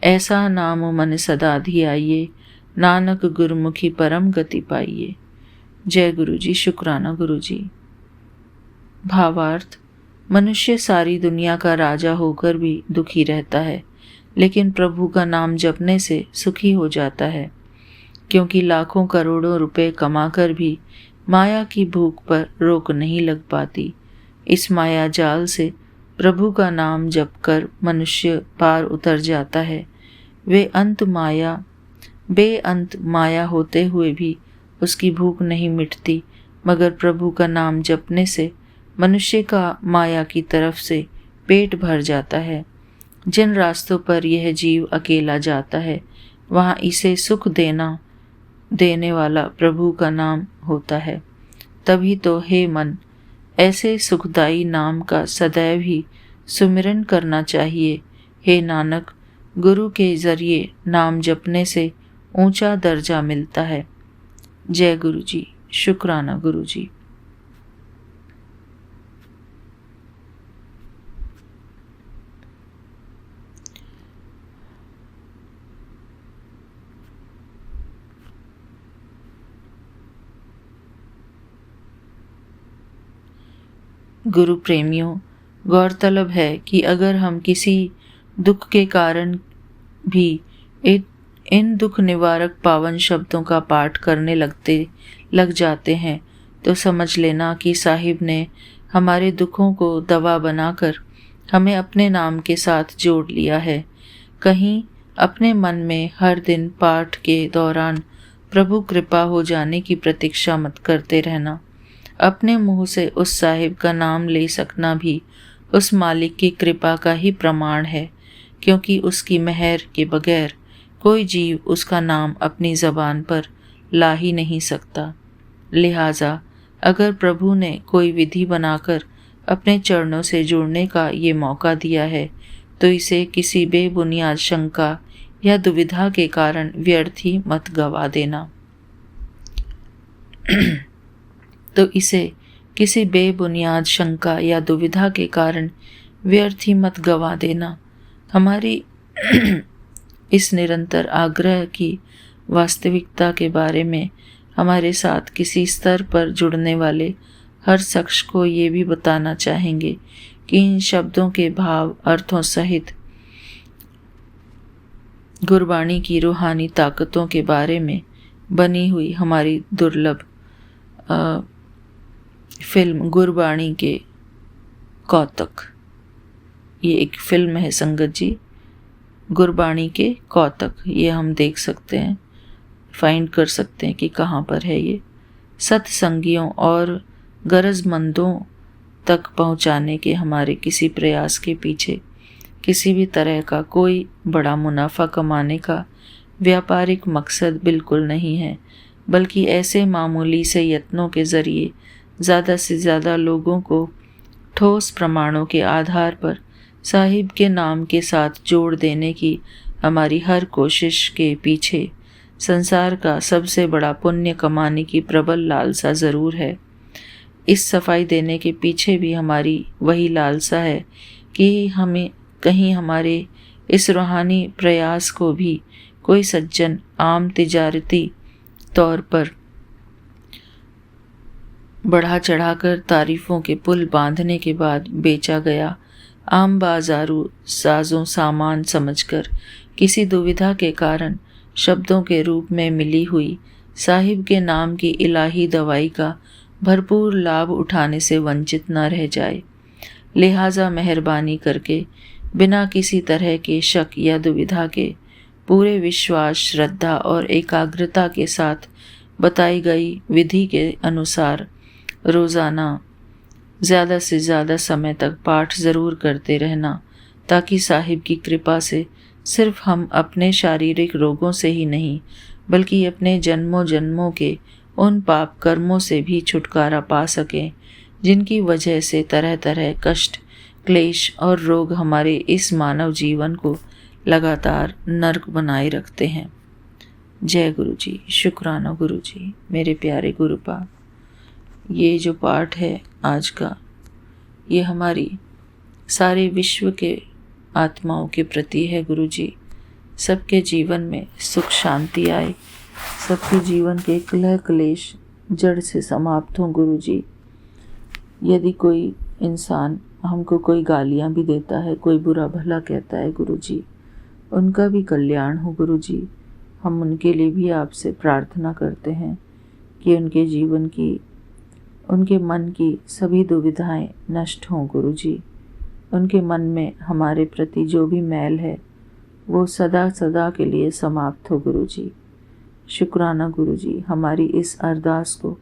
ऐसा नाम मन सदा धियाइए, नानक गुरमुखी परम गति पाइए। जय गुरु जी। शुक्राना गुरु जी। भावार्थ। मनुष्य सारी दुनिया का राजा होकर भी दुखी रहता है, लेकिन प्रभु का नाम जपने से सुखी हो जाता है, क्योंकि लाखों करोड़ों रुपए कमाकर भी माया की भूख पर रोक नहीं लग पाती। इस माया जाल से प्रभु का नाम जपकर मनुष्य पार उतर जाता है। बेअंत माया होते हुए भी उसकी भूख नहीं मिटती, मगर प्रभु का नाम जपने से मनुष्य का माया की तरफ से पेट भर जाता है। जिन रास्तों पर यह जीव अकेला जाता है, वहाँ इसे सुख देने वाला प्रभु का नाम होता है। तभी तो हे मन, ऐसे सुखदायी नाम का सदैव ही सुमिरन करना चाहिए। हे नानक, गुरु के जरिए नाम जपने से ऊंचा दर्जा मिलता है। जय गुरु जी। शुक्राना गुरु जी। गुरु प्रेमियों, गौरतलब है कि अगर हम किसी दुख के कारण भी इन दुख निवारक पावन शब्दों का पाठ करने लग जाते हैं, तो समझ लेना कि साहिब ने हमारे दुखों को दवा बनाकर हमें अपने नाम के साथ जोड़ लिया है। कहीं अपने मन में हर दिन पाठ के दौरान प्रभु कृपा हो जाने की प्रतीक्षा मत करते रहना। अपने मुंह से उस साहिब का नाम ले सकना भी उस मालिक की कृपा का ही प्रमाण है, क्योंकि उसकी मेहर के बगैर कोई जीव उसका नाम अपनी ज़बान पर ला ही नहीं सकता। लिहाजा अगर प्रभु ने कोई विधि बनाकर अपने चरणों से जुड़ने का ये मौका दिया है, तो इसे किसी बेबुनियाद शंका या दुविधा के कारण व्यर्थ ही मत गवा देना। तो इसे किसी बेबुनियाद शंका या दुविधा के कारण व्यर्थ ही मत गवा देना। हमारी इस निरंतर आग्रह की वास्तविकता के बारे में हमारे साथ किसी स्तर पर जुड़ने वाले हर शख्स को ये भी बताना चाहेंगे कि इन शब्दों के भाव अर्थों सहित गुरबाणी की रूहानी ताकतों के बारे में बनी हुई हमारी दुर्लभ फिल्म गुरबाणी के कौतक। ये एक फिल्म है संगत जी, गुरबाणी के कौतक। ये हम देख सकते हैं, फाइंड कर सकते हैं कि कहाँ पर है ये। सत्संगियों और गरजमंदों तक पहुँचाने के हमारे किसी प्रयास के पीछे किसी भी तरह का कोई बड़ा मुनाफा कमाने का व्यापारिक मकसद बिल्कुल नहीं है, बल्कि ऐसे मामूली से यत्नों के ज़रिए ज़्यादा से ज़्यादा लोगों को ठोस प्रमाणों के आधार पर साहिब के नाम के साथ जोड़ देने की हमारी हर कोशिश के पीछे संसार का सबसे बड़ा पुण्य कमाने की प्रबल लालसा ज़रूर है। इस सफाई देने के पीछे भी हमारी वही लालसा है कि हमें कहीं हमारे इस रूहानी प्रयास को भी कोई सज्जन आम तिजारती तौर पर बढ़ा चढ़ाकर तारीफों के पुल बांधने के बाद बेचा गया आम बाजारू साजों सामान समझकर किसी दुविधा के कारण शब्दों के रूप में मिली हुई साहिब के नाम की इलाही दवाई का भरपूर लाभ उठाने से वंचित न रह जाए। लिहाजा मेहरबानी करके बिना किसी तरह के शक या दुविधा के पूरे विश्वास, श्रद्धा और एकाग्रता के साथ बताई गई विधि के अनुसार रोज़ाना ज़्यादा से ज़्यादा समय तक पाठ ज़रूर करते रहना, ताकि साहिब की कृपा से सिर्फ हम अपने शारीरिक रोगों से ही नहीं, बल्कि अपने जन्मों जन्मों के उन पाप कर्मों से भी छुटकारा पा सकें जिनकी वजह से तरह तरह कष्ट, क्लेश और रोग हमारे इस मानव जीवन को लगातार नर्क बनाए रखते हैं। जय गुरु जी। शुक्राना गुरु जी, मेरे प्यारे गुरुपा। ये जो पाठ है आज का, ये हमारी सारे विश्व के आत्माओं के प्रति है गुरु जी। सबके जीवन में सुख शांति आए, सबके जीवन के कलह क्लेश जड़ से समाप्त हों गुरु जी। यदि कोई इंसान हमको कोई गालियाँ भी देता है, कोई बुरा भला कहता है गुरु जी, उनका भी कल्याण हो गुरु जी। हम उनके लिए भी आपसे प्रार्थना करते हैं कि उनके जीवन की, उनके मन की सभी दुविधाएं नष्ट हों गुरु जी। उनके मन में हमारे प्रति जो भी मैल है वो सदा सदा के लिए समाप्त हो गुरु जी। शुक्राना गुरु जी, हमारी इस अरदास को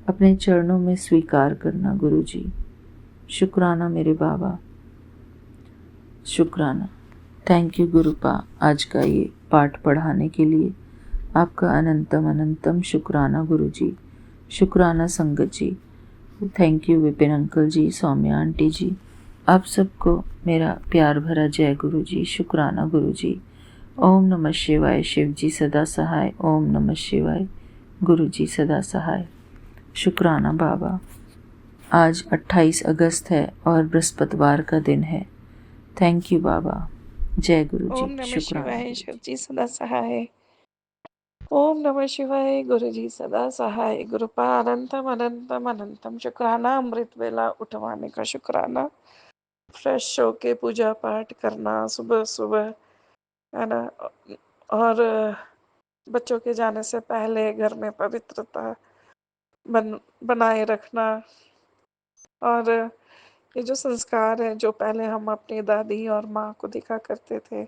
अपने चरणों में स्वीकार करना गुरु जी। शुक्राना मेरे बाबा, शुक्राना। थैंक यू गुरुपा, आज का ये पाठ पढ़ाने के लिए आपका अनंतम अनंतम शुक्राना गुरु जी। शुक्राना संगत जी। Thank you Vipin uncle ji, Saumya aunty ji, आप सबको मेरा प्यार भरा जय गुरु जी। शुक्राना गुरु जी। ओम नमः शिवाय। शिव जी सदा सहाय। ओम नमः शिवाय। गुरु जी सदा सहाय। शुक्राना बाबा। आज 28 अगस्त है और बृहस्पतिवार का दिन है। थैंक यू बाबा। जय गुरु जी। ओम नमः शुक्राना शिवाय। गुरु शिव जी। जी सदा सहाय। ओम नमः शिवाय। गुरु जी सदा सहाय। गुरुपा अनंतम अनंतम अनंतम शुक्राना। अमृत वेला उठवाने का शुक्राना। फ्रेश होके पूजा पाठ करना सुबह सुबह, है ना। और बच्चों के जाने से पहले घर में पवित्रता बनाए रखना। और ये जो संस्कार है जो पहले हम अपनी दादी और माँ को दिखा करते थे,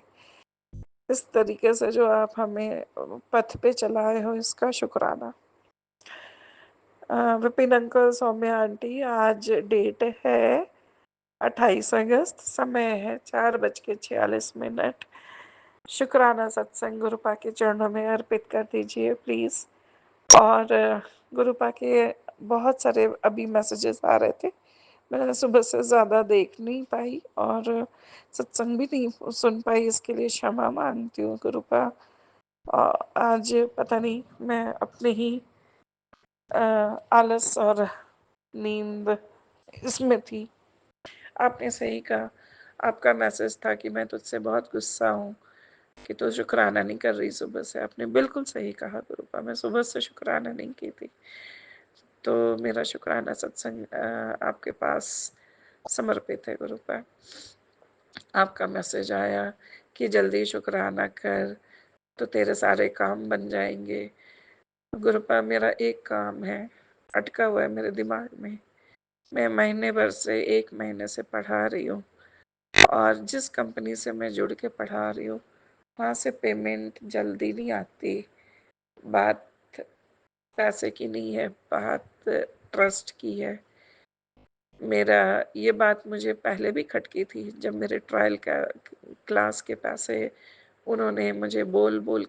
इस तरीके से जो आप हमें पथ पे चलाए हो, इसका शुक्राना। विपिन अंकल, सौम्या आंटी, आज डेट है 28 अगस्त, समय है 4:46। शुक्राना सत्संग गुरुपा के चरणों में अर्पित कर दीजिए प्लीज़। और गुरुपा के बहुत सारे अभी मैसेजेस आ रहे थे, मैंने सुबह से ज़्यादा देख नहीं पाई और सत्संग भी नहीं सुन पाई, इसके लिए क्षमा मांगती हूँ गुरुपा। आज पता नहीं, मैं अपने ही आलस और नींद इसमें थी। आपने सही कहा, आपका मैसेज था कि मैं तुझसे बहुत गुस्सा हूँ कि तू शुक्राना नहीं कर रही सुबह से। आपने बिल्कुल सही कहा गुरुपा, मैं सुबह से शुक्राना नहीं की थी। तो मेरा शुक्राना सत्संग आपके पास समर्पित है गुरुपा। आपका मैसेज आया कि जल्दी शुक्राना कर तो तेरे सारे काम बन जाएंगे। गुरुपा मेरा एक काम है, अटका हुआ है मेरे दिमाग में। मैं महीने भर से 1 महीने से पढ़ा रही हूँ, और जिस कंपनी से मैं जुड़ के पढ़ा रही हूँ वहाँ से पेमेंट जल्दी नहीं आती। बात पैसे की नहीं है, बात ट्रस्ट की है। मेरा ये बात मुझे पहले भी खटकी थी, जब मेरे ट्रायल का क्लास के पैसे उन्होंने मुझे बोल बोल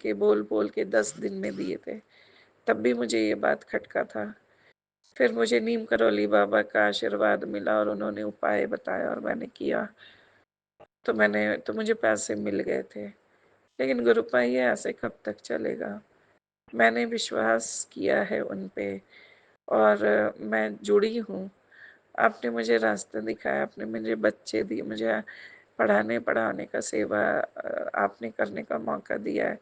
के 10 दिन में दिए थे, तब भी मुझे ये बात खटका था। फिर मुझे नीम करौली बाबा का आशीर्वाद मिला और उन्होंने उपाय बताया और मैंने किया, तो मुझे पैसे मिल गए थे। लेकिन गुरुपा ये ऐसे कब तक चलेगा? मैंने विश्वास किया है उन पे, और मैं जुड़ी हूँ। आपने मुझे रास्ता दिखाया, आपने मुझे बच्चे दिए, मुझे पढ़ाने का सेवा आपने करने का मौका दिया है।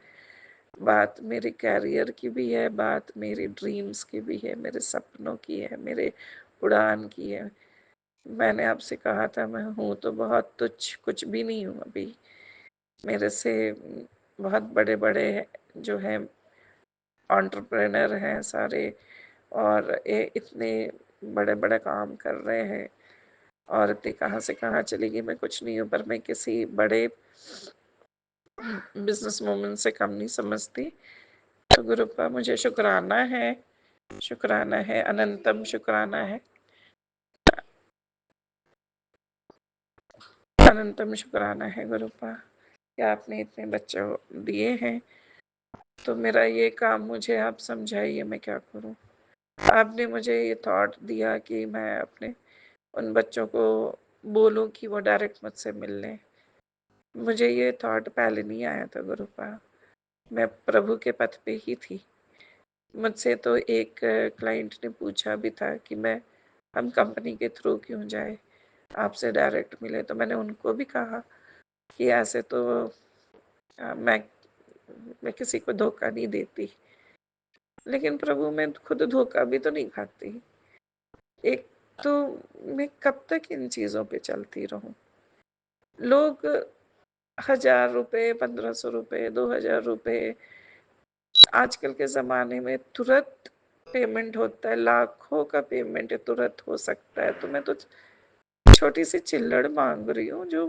बात मेरे कैरियर की भी है, बात मेरे ड्रीम्स की भी है, मेरे सपनों की है, मेरे उड़ान की है। मैंने आपसे कहा था मैं हूँ तो बहुत तुच्छ, कुछ भी नहीं हूँ अभी। मेरे से बहुत बड़े बड़े जो हैं एंटरप्रेन्योर हैं सारे, और ये इतने बड़े बड़े काम कर रहे हैं। औरतें कहाँ से कहाँ चली गई, मैं कुछ नहीं हूँ, पर मैं किसी बड़े बिजनेस वूमन से कम नहीं समझती। तो गुरुपा मुझे शुक्राना है, अनंतम शुक्राना है, अनंतम शुक्राना है गुरुपा कि आपने इतने बच्चों दिए हैं। तो मेरा ये काम मुझे आप समझाइए, मैं क्या करूँ? आपने मुझे ये थॉट दिया कि मैं अपने उन बच्चों को बोलूं कि वो डायरेक्ट मुझसे मिल लें। मुझे ये थॉट पहले नहीं आया था गुरुपा, मैं प्रभु के पथ पे ही थी। मुझसे तो एक क्लाइंट ने पूछा भी था कि हम कंपनी के थ्रू क्यों जाए, आपसे डायरेक्ट मिले। तो मैंने उनको भी कहा कि ऐसे तो मैं किसी को धोखा नहीं देती, लेकिन प्रभु मैं खुद धोखा भी तो नहीं खाती। एक तो मैं कब तक इन चीज़ों पे चलती रहूं? लोग 1000 रुपए, 1500 रुपए, 2000 रुपए, आजकल के ज़माने में तुरंत पेमेंट होता है, लाखों का पेमेंट तुरंत हो सकता है। तो मैं तो छोटी सी चिल्लड़ मांग रही हूँ, जो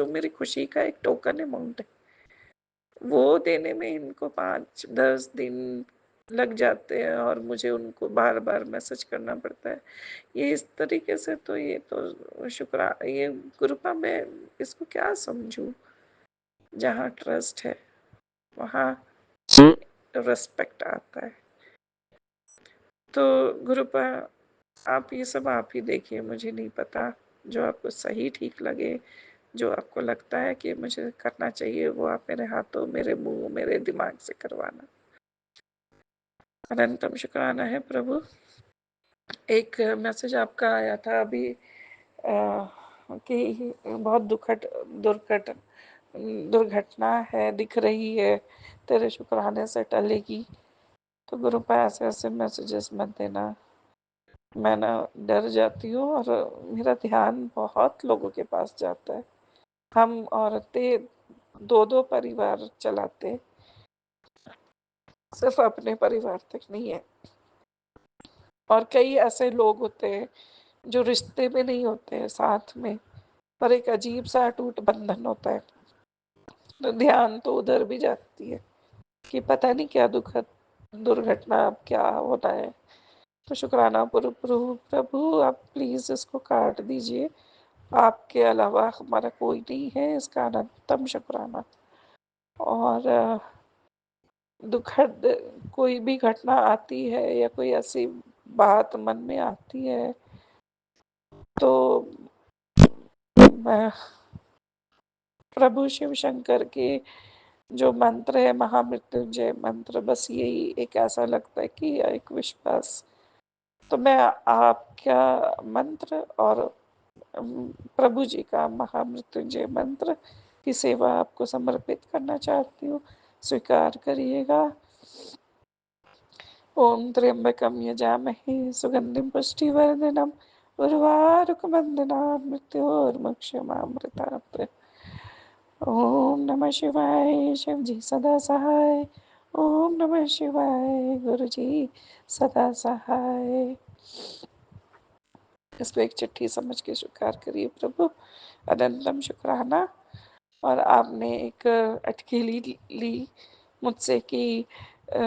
मेरी खुशी का एक टोकन अमाउंट है, वो देने में इनको 5-10 दिन लग जाते हैं, और मुझे उनको बार बार मैसेज करना पड़ता है। ये इस तरीके से तो ये कृपा, मैं इसको क्या समझूं? जहाँ ट्रस्ट है वहाँ रिस्पेक्ट आता है। तो गुरुपा आप ये सब आप ही देखिए, मुझे नहीं पता। जो आपको सही ठीक लगे, जो आपको लगता है कि मुझे करना चाहिए, वो आप मेरे हाथों, मेरे मुंह, मेरे दिमाग से करवाना। अनंतम शुक्राना है प्रभु। एक मैसेज आपका आया था अभी कि बहुत दुर्घटना है, दिख रही है, तेरे शुक्राने से टलेगी। तो गुरुपा ऐसे ऐसे मैसेजेस मत देना, मैं ना डर जाती हूँ, और मेरा ध्यान बहुत लोगों के पास जाता है। हम औरतें 2-2 परिवार चलाते, सिर्फ अपने परिवार तक नहीं है। और कई ऐसे लोग होते हैं जो रिश्ते में नहीं होते हैं साथ में, पर एक अजीब सा अटूट बंधन होता है। तो ध्यान तो उधर भी जाती है कि पता नहीं क्या दुखद दुर्घटना अब क्या होना है। तो शुक्राना प्रभु प्रभु, आप प्लीज इसको काट दीजिए, आपके अलावा हमारा कोई नहीं है, इसका अनंतम शुक्राना। और दुखद कोई भी घटना आती है या कोई ऐसी बात मन में आती है, तो मैं प्रभु शिव शंकर के जो मंत्र है, महामृत्युंजय मंत्र, बस यही एक ऐसा लगता है कि एक विश्वास। तो मैं आपका मंत्र और प्रभु जी का महामृत्युंजय मंत्र की सेवा आपको समर्पित करना चाहती हूँ, स्वीकार करिएगा। ओम त्र्यंबकम यजामहे सुगंधिम पुष्टिवर्धनम उर्वारुकबंधनात् मृत्योर्मुक्षमामृतात्। ओम नमः शिवाय, शिव जी सदा सहाय। ओम नमः शिवाय, गुरु जी सदा सहाय। इसको एक चिट्ठी समझ के स्वीकार करिए प्रभु, अनंतम शुक्राना। और आपने एक अटखेली ली मुझसे कि अ,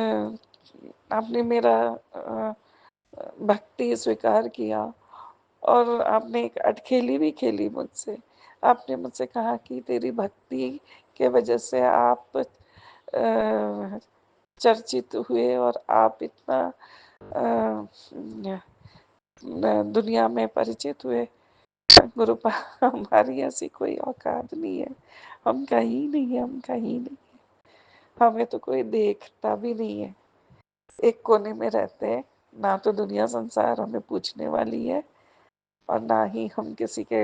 आपने मेरा भक्ति स्वीकार किया, और आपने एक अटखेली भी खेली मुझसे। आपने मुझसे कहा कि तेरी भक्ति के वजह से आप चर्चित हुए और आप इतना दुनिया में परिचित हुए। गुरुपा हमारी ऐसी कोई औकात नहीं है, हम कहीं नहीं है, हम कहीं नहीं, हमें तो कोई देखता भी नहीं है, एक कोने में रहते हैं। ना तो दुनिया संसार हमें पूछने वाली है, और ना ही हम किसी के।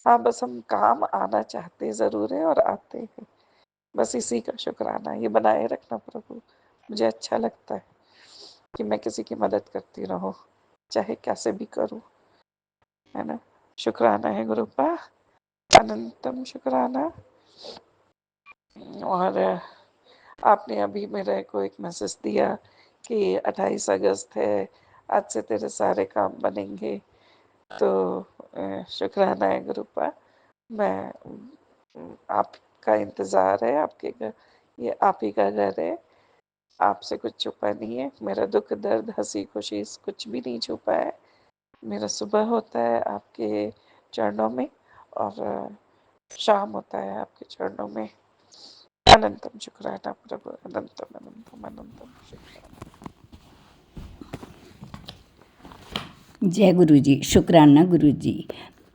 हाँ, बस हम काम आना चाहते ज़रूर है और आते हैं। बस इसी का शुक्राना, ये बनाए रखना प्रभु। मुझे अच्छा लगता है कि मैं किसी की मदद करती रहूं, चाहे कैसे भी करूं, है ना। शुक्राना है गुरुपा, अनंतम शुक्राना। और आपने अभी मेरे को एक मैसेज दिया कि 28 अगस्त है, आज से तेरे सारे काम बनेंगे। तो शुक्राना है गुरुपा। मैं आपका इंतज़ार है, आपके घर, ये आप ही का घर है, आपसे कुछ छुपा नहीं है। मेरा दुख दर्द हंसी खुशी कुछ भी नहीं छुपा है। मेरा सुबह होता है आपके चरणों में, और शाम होता है आपके चरणों में। अनंतम शुक्राना प्रभु, अनंतम अनंतम अनंतम शुक्राना। जय गुरु जी। शुक्राना गुरु जी।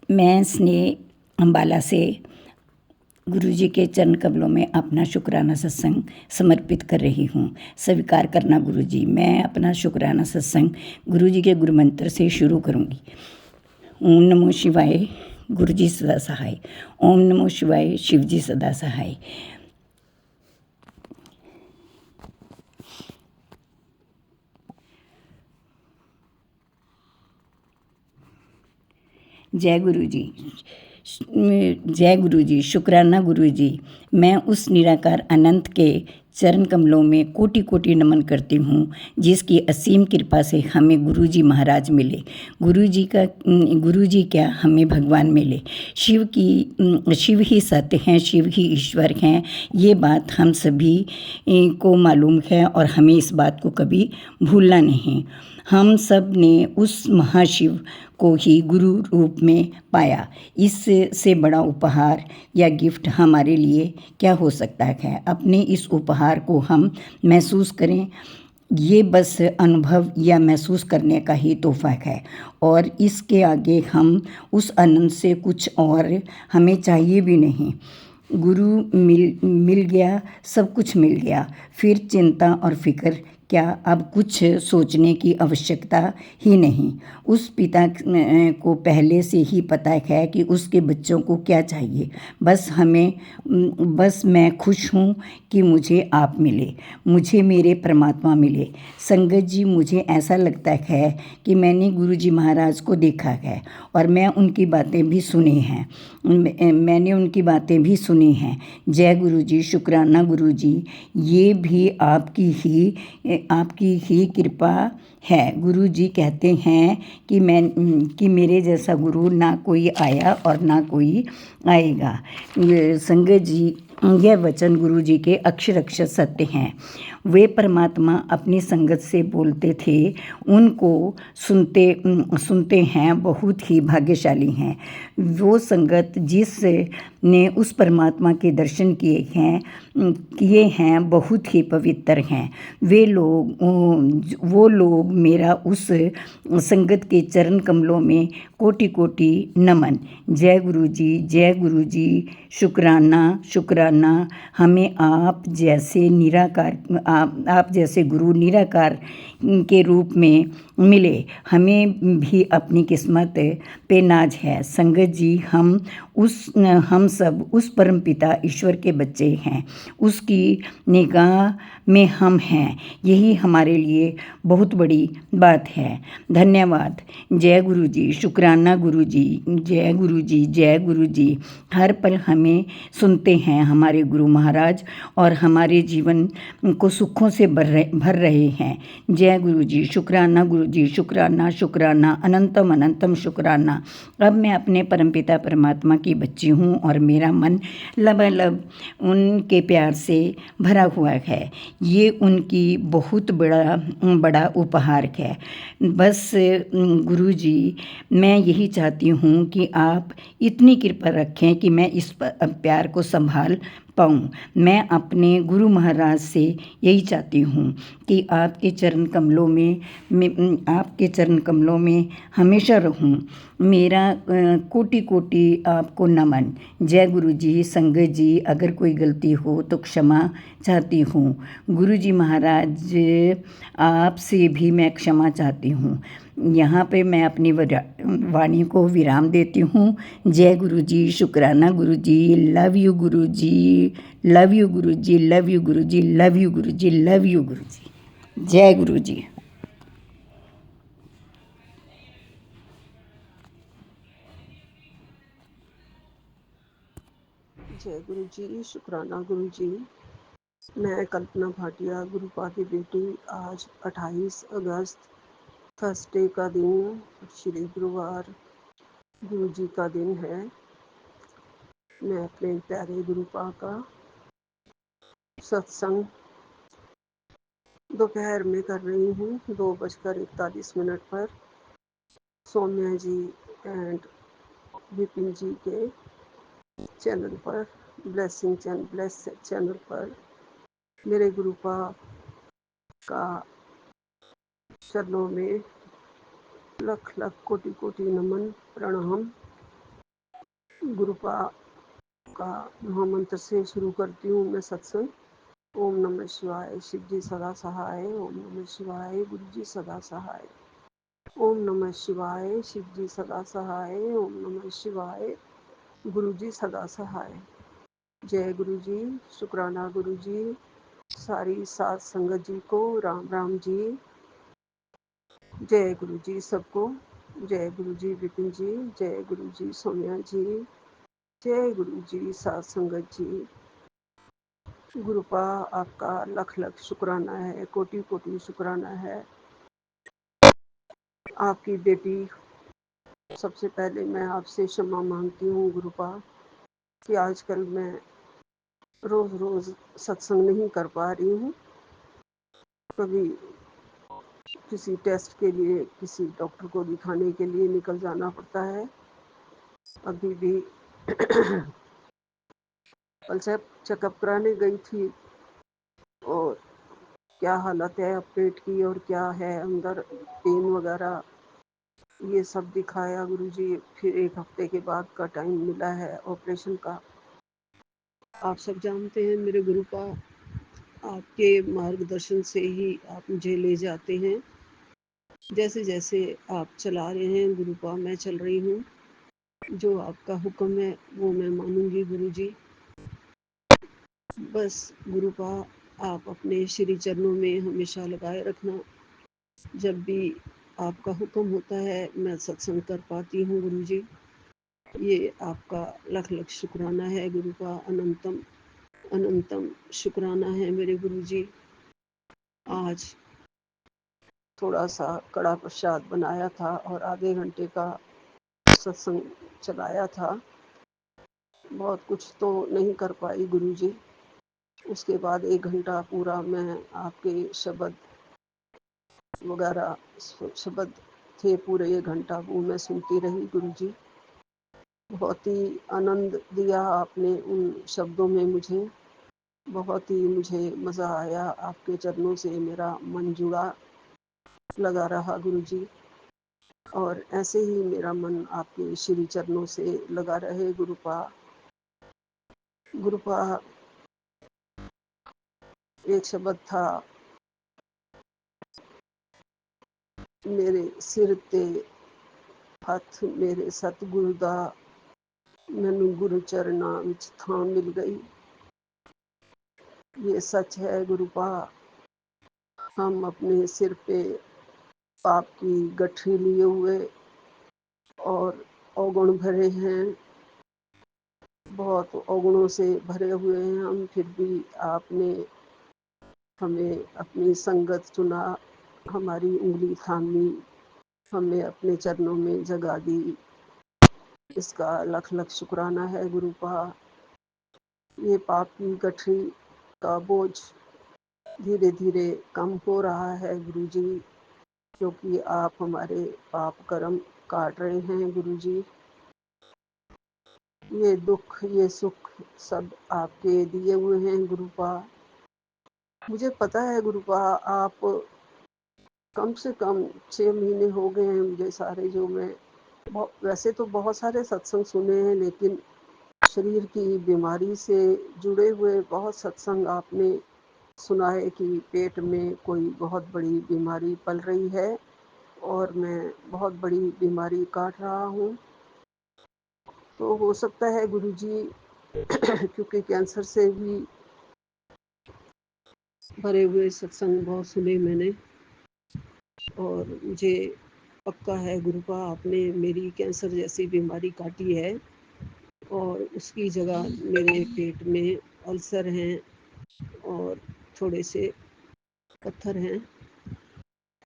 मैं स्नेह अम्बाला से गुरु जी के चरण कमलों में अपना शुक्राना सत्संग समर्पित कर रही हूँ। स्वीकार करना गुरु जी। मैं अपना शुक्राना सत्संग गुरु जी के गुरु मंत्र से शुरू करूँगी। ओम नमो शिवाय, गुरु जी सदा सहाय। ओम नमो शिवाय, शिव जी सदा सहाय। जय गुरु जी। जय गुरु जी। शुक्राना गुरु जी। मैं उस निराकार अनंत के चरण कमलों में कोटि कोटि नमन करती हूँ, जिसकी असीम कृपा से हमें गुरु जी महाराज मिले। गुरु जी क्या हमें भगवान मिले। शिव ही सत्य हैं, शिव ही ईश्वर हैं। ये बात हम सभी को मालूम है और हमें इस बात को कभी भूलना नहीं। हम सब ने उस महाशिव को ही गुरु रूप में पाया। इससे बड़ा उपहार या गिफ्ट हमारे लिए क्या हो सकता है। अपने इस उपहार को हम महसूस करें, ये बस अनुभव या महसूस करने का ही तोहफा है, और इसके आगे हम उस आनंद से कुछ और हमें चाहिए भी नहीं। गुरु मिल गया, सब कुछ मिल गया, फिर चिंता और फिक्र क्या। अब कुछ सोचने की आवश्यकता ही नहीं। उस पिता को पहले से ही पता है कि उसके बच्चों को क्या चाहिए। बस मैं खुश हूँ कि मुझे आप मिले, मुझे मेरे परमात्मा मिले। संगत जी, मुझे ऐसा लगता है कि मैंने गुरु जी महाराज को देखा है, और मैं उनकी बातें भी सुनी हैं। जय गुरु जी। शुक्राना गुरु जी। ये भी आपकी ही कृपा है। गुरु जी कहते हैं कि मेरे जैसा गुरु ना कोई आया और ना कोई आएगा। संगत जी, यह वचन गुरु जी के अक्षर सत्य हैं। वे परमात्मा अपनी संगत से बोलते थे, उनको सुनते हैं, बहुत ही भाग्यशाली हैं। वो संगत जिसने उस परमात्मा के दर्शन किए हैं बहुत ही पवित्र हैं। वो लोग मेरा उस संगत के चरण कमलों में कोटि कोटि नमन। जय गुरु जी, जय गुरु जी। शुक्राना। हमें आप जैसे गुरु निराकार के रूप में मिले। हमें भी अपनी किस्मत पे नाज है। संगत जी, हम सब उस परमपिता ईश्वर के बच्चे हैं। उसकी निगाह में हम हैं। यही हमारे लिए बहुत बड़ी बात है। धन्यवाद। जय गुरु जी। शुक्राना गुरु जी। जय गुरु जी। जय गुरु जी। हर पल हमें सुनते हैं हमारे गुरु महाराज और हमारे जीवन को सुखों से भर रहे हैं। जय गुरु जी। शुक्राना गुरु जी। शुक्राना शुक्राना अनंतम अनंतम शुक्राना। अब मैं अपने परमपिता परमात्मा की बच्ची हूँ और मेरा मन लबालब उनके प्यार से भरा हुआ है। ये उनकी बहुत बड़ा उपहार है। बस गुरु जी, मैं यही चाहती हूँ कि आप इतनी कृपा रखें कि मैं इस प्यार को संभाल पाऊँ। मैं अपने गुरु महाराज से यही चाहती हूँ कि आपके चरण कमलों में हमेशा रहूँ। मेरा कोटि कोटि आपको नमन। जय गुरु जी। संगत जी, अगर कोई गलती हो तो क्षमा चाहती हूँ। गुरु जी महाराज, आपसे भी मैं क्षमा चाहती हूँ। यहाँ पे मैं अपनी वाणी को विराम देती हूँ। जय गुरु जी। शुक्राना गुरु जी। Love you Guru ji. Love you Guru ji. Love you Guru ji. Love you Guru ji. Love you गुरु जी। जय गुरु जी। जय गुरु जी। शुक्राना गुरु जी। मैं कल्पना भाटिया, गुरुपा की बेटी। आज 28 अगस्त थर्सडे का दिन, श्री गुरुवार गुरु जी का दिन है। मैं अपने प्यारे गुरुपा का सत्संग दोपहर में कर रही हूँ 2:41 पर सौम्या जी एंड विपिन जी के चैनल पर, ब्लेस चैनल पर। मेरे गुरुपा का चरणों में लख लख कोटि कोटि नमन प्रणाम। गुरुपा का महामंत्र से शुरू करती हूँ मैं सत्संग। ओम नमः शिवाय, शिव जी सदा सहाय। ओम नमः शिवाय, गुरु जी सदा सहाय। ओम नमः शिवाय, शिव जी सदा सहाय। ओम नमः शिवाय, गुरु जी सदा सहाय। जय गुरु जी। शुक्राना गुरु जी। सारी सात संगत जी को राम राम जी। जय गुरु जी सबको। जय गुरु जी विपिन जी। जय गुरु जी सोनिया जी। जय गुरु जी सात संगत जी। गुरुपा, आपका लख लख शुक्राना है, कोटि कोटि शुक्राना है। आपकी बेटी, सबसे पहले मैं आपसे क्षमा मांगती हूँ गुरुपा कि आजकल मैं रोज़ रोज़ सत्संग नहीं कर पा रही हूँ। कभी किसी टेस्ट के लिए किसी डॉक्टर को दिखाने के लिए निकल जाना पड़ता है। अभी भी कल चेकअप कराने गई थी और क्या हालत है अब पेट की और क्या है अंदर पेन वगैरह, ये सब दिखाया गुरुजी। फिर 1 हफ्ते के बाद का टाइम मिला है ऑपरेशन का। आप सब जानते हैं मेरे गुरुपा, आपके मार्गदर्शन से ही आप मुझे ले जाते हैं। जैसे जैसे आप चला रहे हैं गुरुपा, मैं चल रही हूँ। जो आपका हुक्म है वो मैं मानूंगी गुरुजी। बस गुरुपा, आप अपने श्री चरणों में हमेशा लगाए रखना। जब भी आपका हुक्म होता है मैं सत्संग कर पाती हूँ गुरुजी। ये आपका लख लख शुक्राना है गुरुपा। अनंतम अनंतम शुक्राना है मेरे गुरुजी। आज थोड़ा सा कड़ा प्रसाद बनाया था और आधे घंटे का सत्संग चलाया था। बहुत कुछ तो नहीं कर पाई गुरुजी। उसके बाद 1 घंटा पूरा मैं आपके शब्द वगैरह, शब्द थे पूरे 1 घंटा, वो मैं सुनती रही गुरुजी। बहुत ही आनंद दिया आपने उन शब्दों में मुझे। बहुत ही मुझे मज़ा आया। आपके चरणों से मेरा मन जुड़ा लगा रहा गुरुजी, और ऐसे ही मेरा मन आपके श्री चरणों से लगा रहे गुरुपा। गुरुपा, एक शब्द था, मेरे सिर ते हथ मेरे सतगुरु दा, मैनू गुरु चरना विच थां मिल गई। ये सच है गुरुपा, हम अपने सिर पे पाप की गठरी लिए हुए और अवगुण भरे हैं, बहुत अवगुणों से भरे हुए हैं हम, फिर भी आपने हमें अपनी संगत चुना, हमारी उंगली थामी, हमें अपने चरणों में जगा दी। इसका लख लख शुक्राना है गुरुपा। ये पाप की गठरी का बोझ धीरे धीरे कम हो रहा है गुरुजी, क्योंकि आप हमारे पाप कर्म काट रहे हैं गुरुजी। ये दुख ये सुख सब आपके दिए हुए हैं गुरुपा। मुझे पता है गुरुपा, आप कम से कम 6 महीने हो गए हैं मुझे सारे, जो मैं वैसे तो बहुत सारे सत्संग सुने हैं, लेकिन शरीर की बीमारी से जुड़े हुए बहुत सत्संग आपने सुना है कि पेट में कोई बहुत बड़ी बीमारी पल रही है और मैं बहुत बड़ी बीमारी काट रहा हूँ। तो हो सकता है गुरुजी क्योंकि कैंसर से भी भरे हुए सत्संग बहुत सुने मैंने, और मुझे पक्का है गुरुपा आपने मेरी कैंसर जैसी बीमारी काटी है, और उसकी जगह मेरे पेट में अल्सर हैं और थोड़े से पत्थर हैं,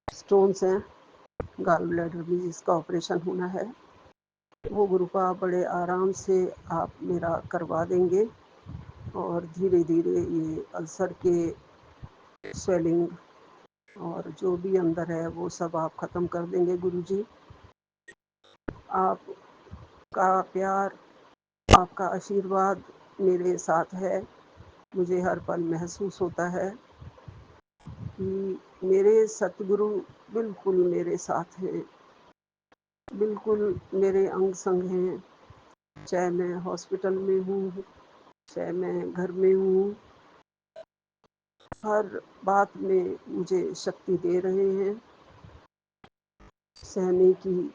स्टोन्स हैं, गॉल ब्लैडर भी जिसका ऑपरेशन होना है, वो गुरुपा बड़े आराम से आप मेरा करवा देंगे, और धीरे धीरे ये अल्सर के स्वेलिंग और जो भी अंदर है वो सब आप ख़त्म कर देंगे गुरुजी। आपका प्यार, आपका आशीर्वाद मेरे साथ है। मुझे हर पल महसूस होता है कि मेरे सतगुरु बिल्कुल मेरे साथ हैं, बिल्कुल मेरे अंग संग हैं, चाहे मैं हॉस्पिटल में हूँ, चाहे मैं घर में हूँ, हर बात में मुझे शक्ति दे रहे हैं सहने की,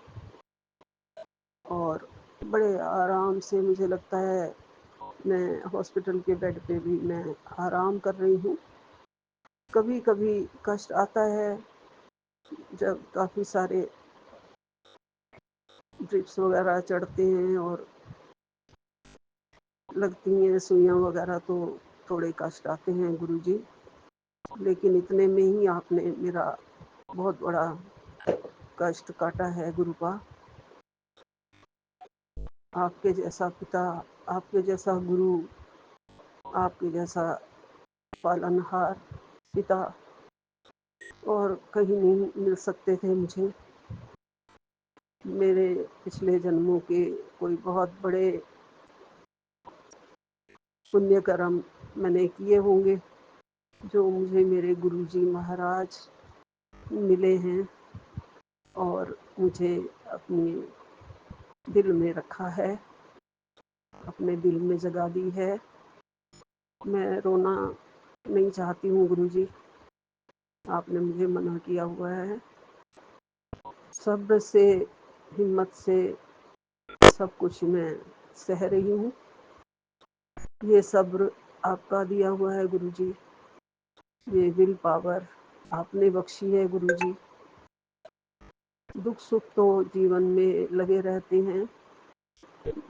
और बड़े आराम से मुझे लगता है मैं हॉस्पिटल के बेड पे भी मैं आराम कर रही हूँ। कभी कभी कष्ट आता है जब काफ़ी सारे ड्रिप्स वगैरह चढ़ते हैं और लगती हैं सुइयाँ वगैरह, तो थोड़े कष्ट आते हैं गुरुजी, लेकिन इतने में ही आपने मेरा बहुत बड़ा कष्ट काटा है गुरुपा। आपके जैसा पिता, आपके जैसा गुरु, आपके जैसा पालनहार पिता और कहीं नहीं मिल सकते थे मुझे। मेरे पिछले जन्मों के कोई बहुत बड़े पुण्य कर्म मैंने किए होंगे, जो मुझे मेरे गुरुजी महाराज मिले हैं और मुझे अपने दिल में रखा है, अपने दिल में जगह दी है। मैं रोना नहीं चाहती हूँ गुरुजी, आपने मुझे मना किया हुआ है। सब्र से, हिम्मत से सब कुछ मैं सह रही हूँ। ये सब्र आपका दिया हुआ है गुरुजी, ये विल पावर आपने बख्शी है गुरुजी। दुख सुख तो जीवन में लगे रहते हैं,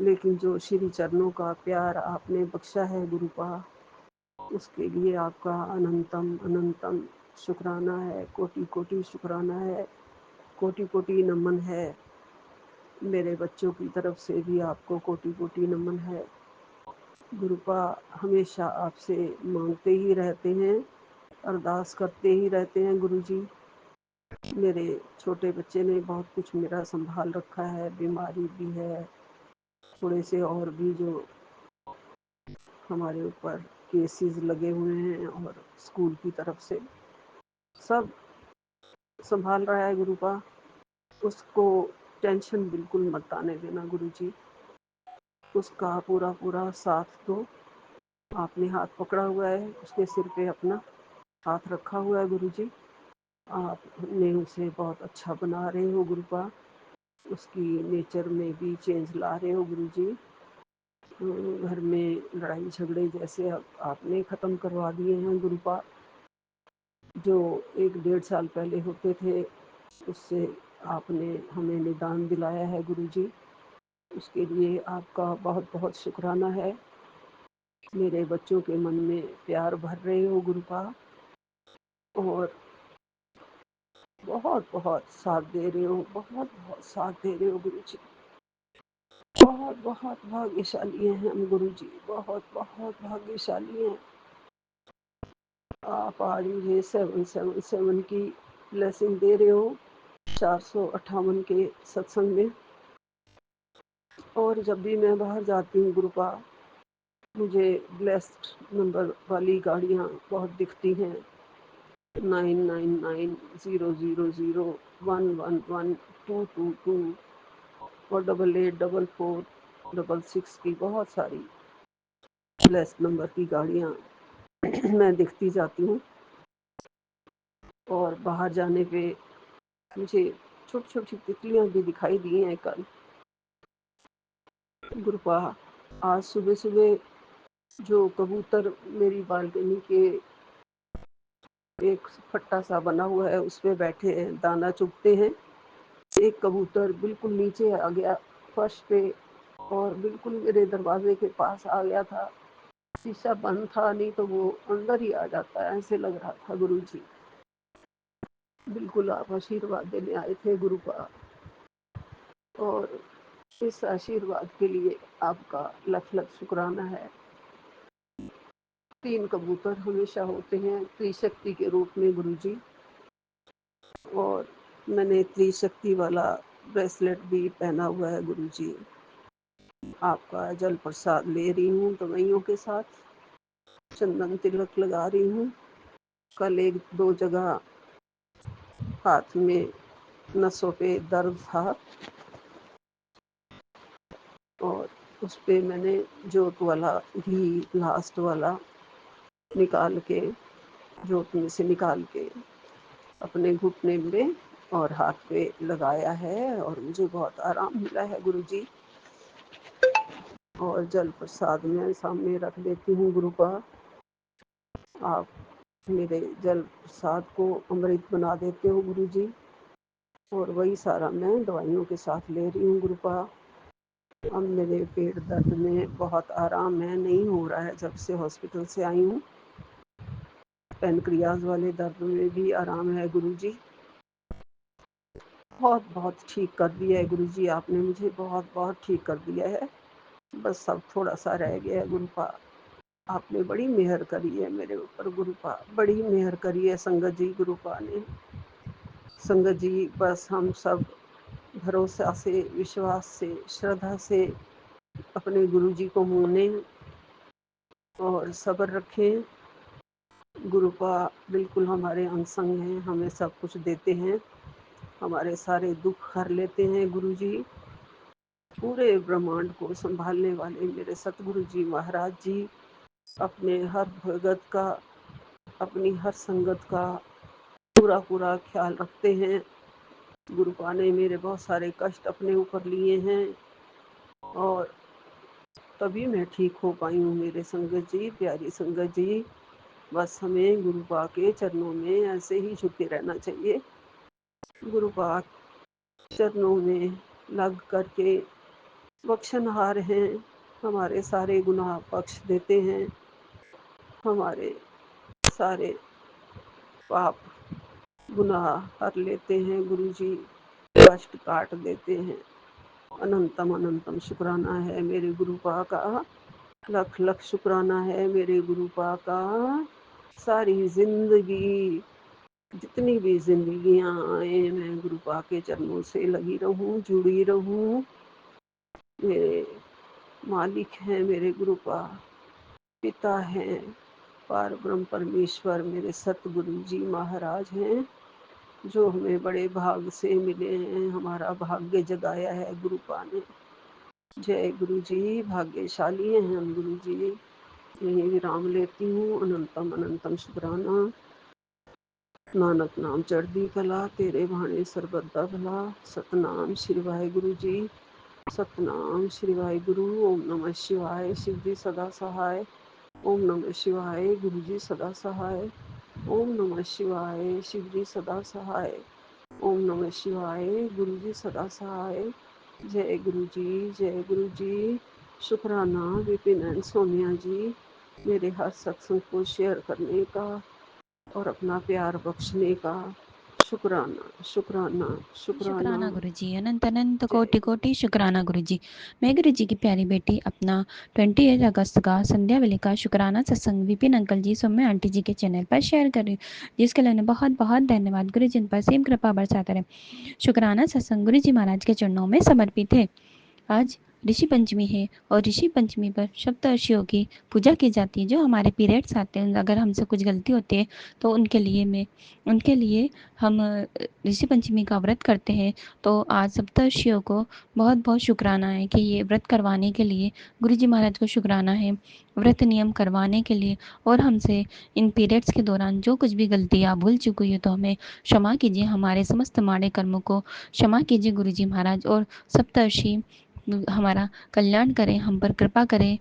लेकिन जो श्री चरणों का प्यार आपने बख्शा है गुरुपा, उसके लिए आपका अनंतम अनंतम शुक्राना है, कोटि कोटि शुक्राना है, कोटि कोटि नमन है। मेरे बच्चों की तरफ से भी आपको कोटि कोटि नमन है गुरुपा। हमेशा आपसे मांगते ही रहते हैं, अरदास करते ही रहते हैं गुरुजी। मेरे छोटे बच्चे ने बहुत कुछ मेरा संभाल रखा है, बीमारी भी है, थोड़े से और भी जो हमारे ऊपर केसेस लगे हुए हैं और स्कूल की तरफ से सब संभाल रहा है गुरुपा। उसको टेंशन बिल्कुल मत आने देना गुरुजी, उसका पूरा पूरा साथ दो। आपने हाथ पकड़ा हुआ है, उसके सिर पे अपना हाथ रखा हुआ है गुरुजी। आपने उसे बहुत अच्छा बना रहे हो गुरुपा, उसकी नेचर में भी चेंज ला रहे हो गुरुजी। घर में लड़ाई झगड़े जैसे अब आपने ख़त्म करवा दिए हैं गुरुपा, जो 1-1.5 साल पहले होते थे उससे आपने हमें निदान दिलाया है गुरुजी। उसके लिए आपका बहुत बहुत शुक्राना है। मेरे बच्चों के मन में प्यार भर रहे हो गुरुपा, और बहुत बहुत साथ दे रहे हो, बहुत बहुत साथ दे रहे हो गुरुजी। बहुत बहुत भाग्यशाली हैं हम गुरुजी, बहुत बहुत भाग्यशाली हैं। आप आज मुझे 777 की ब्लेसिंग दे रहे हो 458 के सत्संग में। और जब भी मैं बाहर जाती हूँ गुरुपा, मुझे ब्लेस्ड नंबर वाली गाड़ियाँ बहुत दिखती हैं, 999000111222 और 884466 की बहुत सारी ब्लेस्ड नंबर की गाड़ियाँ मैं दिखती जाती हूँ। और बाहर जाने पे मुझे छोटी छोटी तितलियाँ भी दिखाई दी हैं कल गुरुपा। आज सुबह सुबह जो कबूतर मेरी बालकनी के एक फट्टा सा बना हुआ है उस पे बैठे हैं, दाना चुगते हैं। एक कबूतर बिल्कुल नीचे आ गया फर्श पे और बिल्कुल मेरे दरवाजे के पास आ गया था। शीशा बंद था, नहीं तो वो अंदर ही आ जाता है, ऐसे लग रहा था गुरुजी। बिल्कुल आप आशीर्वाद देने आए थे गुरुपा, और इस आशीर्वाद के लिए आपका लख लख शुक्राना है। 3 कबूतर हमेशा होते हैं त्रिशक्ति के रूप में गुरुजी, और मैंने त्रिशक्ति वाला ब्रेसलेट भी पहना हुआ है गुरुजी। आपका जल प्रसाद ले रही हूँ दवाइयों के साथ, चंदन तिलक लगा रही हूँ। कल 1-2 जगह हाथ में नसों पे दर्द था, और उस पे मैंने जोत वाला घी लास्ट वाला निकाल के, जोत में से निकाल के अपने घुटने में और हाथ पे लगाया है, और मुझे बहुत आराम मिला है गुरुजी। और जल प्रसाद मैं सामने रख देती हूँ गुरुपा। आप मेरे जल प्रसाद को अमृत बना देते हो गुरुजी, और वही सारा मैं दवाइयों के साथ ले रही हूँ गुरुपा। अब मेरे पेट दर्द में बहुत आराम है, नहीं हो रहा है जब से हॉस्पिटल से आई हूँ। पेनक्रियाज वाले दर्द में भी आराम है गुरुजी। बहुत बहुत ठीक कर दिया है गुरुजी, आपने मुझे बहुत बहुत ठीक कर दिया है। बस अब थोड़ा सा रह गया है गुरुपा। आपने बड़ी मेहर करी है मेरे ऊपर गुरुपा, बड़ी मेहर करी है संगत जी गुरुपा ने। संगत जी बस हम सब भरोसा से, विश्वास से, श्रद्धा से अपने गुरुजी को माने और सब्र रखें। गुरुपा बिल्कुल हमारे अंग संग हैं, हमें सब कुछ देते हैं, हमारे सारे दुख हर लेते हैं गुरुजी। पूरे ब्रह्मांड को संभालने वाले मेरे सतगुरु जी महाराज जी अपने हर भगत का, अपनी हर संगत का पूरा पूरा ख्याल रखते हैं। गुरुपा ने मेरे बहुत सारे कष्ट अपने ऊपर लिए हैं, और तभी मैं ठीक हो पाई हूँ मेरे संगत जी, प्यारी संगत जी। बस हमें गुरुपा के चरणों में ऐसे ही झुके रहना चाहिए। गुरुपा चरणों में लग करके बख्शनहार हैं, हमारे सारे गुनाह बख्श देते हैं, हमारे सारे पाप गुनाह हर लेते हैं गुरुजी, कष्ट काट देते हैं। अनंतम अनंतम शुक्राना है मेरे गुरुपा का, लख लख शुक्राना है मेरे गुरुपा का। सारी जिंदगी जितनी भी जिंदगियां आए मैं गुरुपा के चरणों से लगी रहूं, जुड़ी रहूं। मेरे मालिक हैं मेरे गुरुपा, पिता हैं, पार ब्रह्म परमेश्वर मेरे सतगुरु जी महाराज हैं, जो हमें बड़े भाग से मिले हैं, हमारा भाग्य जगाया है गुरुपा ने। जय गुरु जी, भाग्यशाली हैं हम गुरु जी। यही विराम लेती हूँ। अनंतम अनंतम शुक्राना। नानक नाम चढ़दी कला, तेरे भाणे सरबत दा भला। सतनाम श्री वाहिगुरु जी। सतनाम श्री वाहिगुरु। ओम नमः शिवाय। शिव जी सदा सहाय। ओम नमः शिवाय। गुरु जी सदा सहाय। ओम नमः शिवाय। शिव जी सदा सहाय। ओम नमः शिवाय। गुरु जी सदा सहाय। जय गुरु जी। जय गुरु जी। शुक्राना विपिन एंड सोनिया जी, मेरे हर सत्संग को शेयर करने का और अपना प्यार बख्शने का। शुक्राना शुक्राना शुक्राना। शुक्राना गुरु जी, अनंत अनंत जय कोटि कोटि शुक्राना गुरु जी। मैं गुरु जी की प्यारी बेटी अपना 28 अगस्त का संध्या वेले का शुक्राना सत्संग विपिन अंकल जी सौम्य आंटी जी के चैनल पर शेयर कर रही हूँ, जिसके लिए उन्हें बहुत बहुत धन्यवाद। गुरु जी इन पर सेम कृपा बरसाते रहे। शुक्राना सत्संग गुरु जी महाराज के चरणों में समर्पित है। आज ऋषि पंचमी है और ऋषि पंचमी पर सप्तर्षियों की पूजा की जाती है। जो हमारे पीरियड्स आते हैं, अगर हमसे कुछ गलती होती है तो उनके लिए हम ऋषि पंचमी का व्रत करते हैं। तो आज सप्तर्षियों को बहुत बहुत शुक्राना है कि ये व्रत करवाने के लिए, गुरु जी महाराज को शुक्राना है व्रत नियम करवाने के लिए। और हमसे इन पीरियड्स के दौरान जो कुछ भी गलतियाँ भूल चुकी है तो हमें क्षमा कीजिए, हमारे समस्त माड़े कर्मों को क्षमा कीजिए गुरु जी महाराज। और सप्तर्षि हमारा कल्याण करें, हम पर कृपा करें,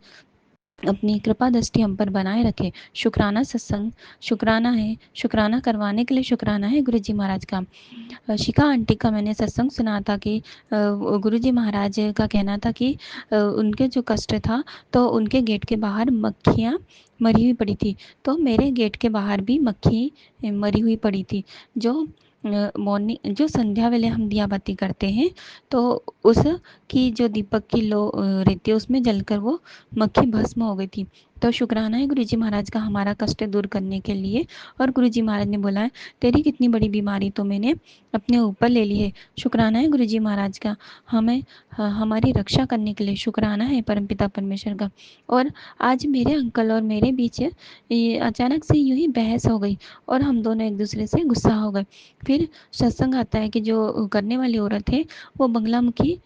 अपनी कृपा दृष्टि हम पर बनाए रखे। शुक्राना सत्संग शुक्राना है, शुक्राना करवाने के लिए शुक्राना है गुरु जी महाराज का। शिखा आंटी का मैंने सत्संग सुना था कि गुरु जी महाराज का कहना था कि उनके जो कष्ट था तो उनके गेट के बाहर मक्खियाँ मरी हुई पड़ी थी। तो मेरे गेट के बाहर भी मक्खी मरी हुई पड़ी थी। जो मॉर्निंग जो संध्या वेले हम दिया बाती करते हैं तो उस की जो दीपक की लो रहती है उसमें जलकर वो मक्खी भस्म हो गई थी। तो शुक्राना है गुरु जी महाराज का हमारा कष्ट दूर करने के लिए। और गुरु जी महाराज ने बोला है तेरी कितनी बड़ी बीमारी तो मैंने अपने ऊपर ले ली है। शुक्राना है गुरु जी महाराज का हमें हमारी रक्षा करने के लिए। शुक्राना है परमपिता परमेश्वर का। और आज मेरे अंकल और मेरे बीच ये अचानक से यूं ही बहस हो गई और हम दोनों एक दूसरे से गुस्सा हो गए। फिर सत्संग आता है कि जो करने वाली औरत है वो बंगलामुखी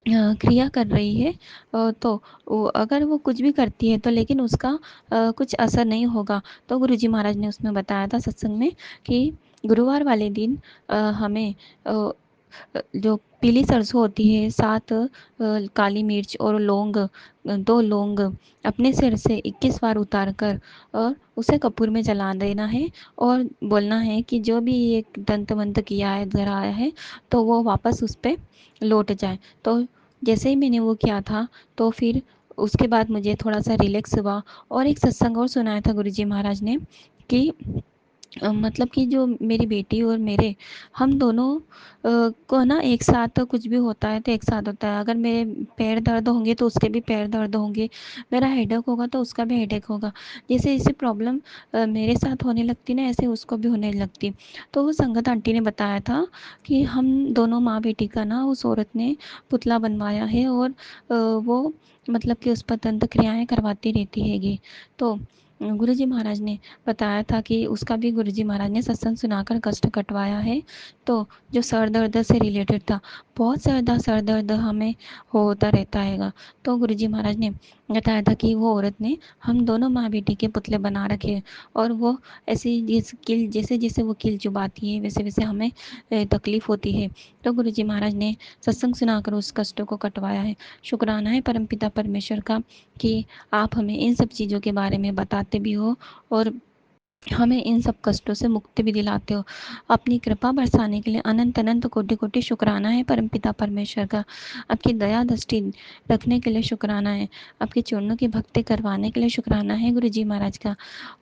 क्रिया कर रही है। तो अगर वो कुछ भी करती है तो लेकिन उसका कुछ असर नहीं होगा। तो गुरु जी महाराज ने उसमें बताया था सत्संग में कि गुरुवार वाले दिन हमें जो पीली सरसों होती है, 7 काली मिर्च और लौंग, 2 लौंग अपने सिर से 21 बार उतार कर और उसे कपूर में जला देना है। और बोलना है कि जो भी ये दंत मंत्र किया है धराया है तो वो वापस उस पर लौट जाए। तो जैसे ही मैंने वो किया था तो फिर उसके बाद मुझे थोड़ा सा रिलैक्स हुआ। और एक सत्संग और सुनाया था गुरु जी महाराज ने कि मतलब कि जो मेरी बेटी और मेरे हम दोनों को ना एक साथ कुछ भी होता है तो एक साथ होता है। अगर मेरे पैर दर्द होंगे तो उसके भी पैर दर्द होंगे, मेरा हेडेक होगा तो उसका भी हेडेक होगा। जैसे जैसे प्रॉब्लम मेरे साथ होने लगती ना ऐसे उसको भी होने लगती। तो वो संगत आंटी ने बताया था कि हम दोनों माँ बेटी का ना उस औरत ने पुतला बनवाया है और वो मतलब कि उस पर तंत्र क्रियाएँ करवाती रहती हैगी। तो गुरु जी महाराज ने बताया था कि उसका भी गुरु जी महाराज ने सत्संग सुनाकर कष्ट कटवाया है। तो जो सर दर्द से रिलेटेड था, बहुत ज़्यादा सर दर्द हमें होता रहता हैगा। तो गुरु जी महाराज ने बताया था कि वो औरत ने हम दोनों माँ बेटी के पुतले बना रखे हैं और वो ऐसी जैसे जैसे वो कील चुभाती है वैसे वैसे हमें तकलीफ़ होती है। तो गुरु जी महाराज ने सत्संग सुनाकर उस कष्ट को कटवाया है। शुक्राना है परमपिता परमेश्वर का कि आप हमें इन सब चीज़ों के बारे में बताते भी हो और हमें इन सब कष्टों से मुक्ति भी दिलाते हो। अपनी कृपा बरसाने के लिए अनंत अनंत कोटि कोटि शुक्राना है परमपिता परमेश्वर का। आपकी दया दृष्टि रखने के लिए शुक्राना है। आपके चरणों की भक्ति करवाने के लिए शुक्राना है गुरु जी महाराज का।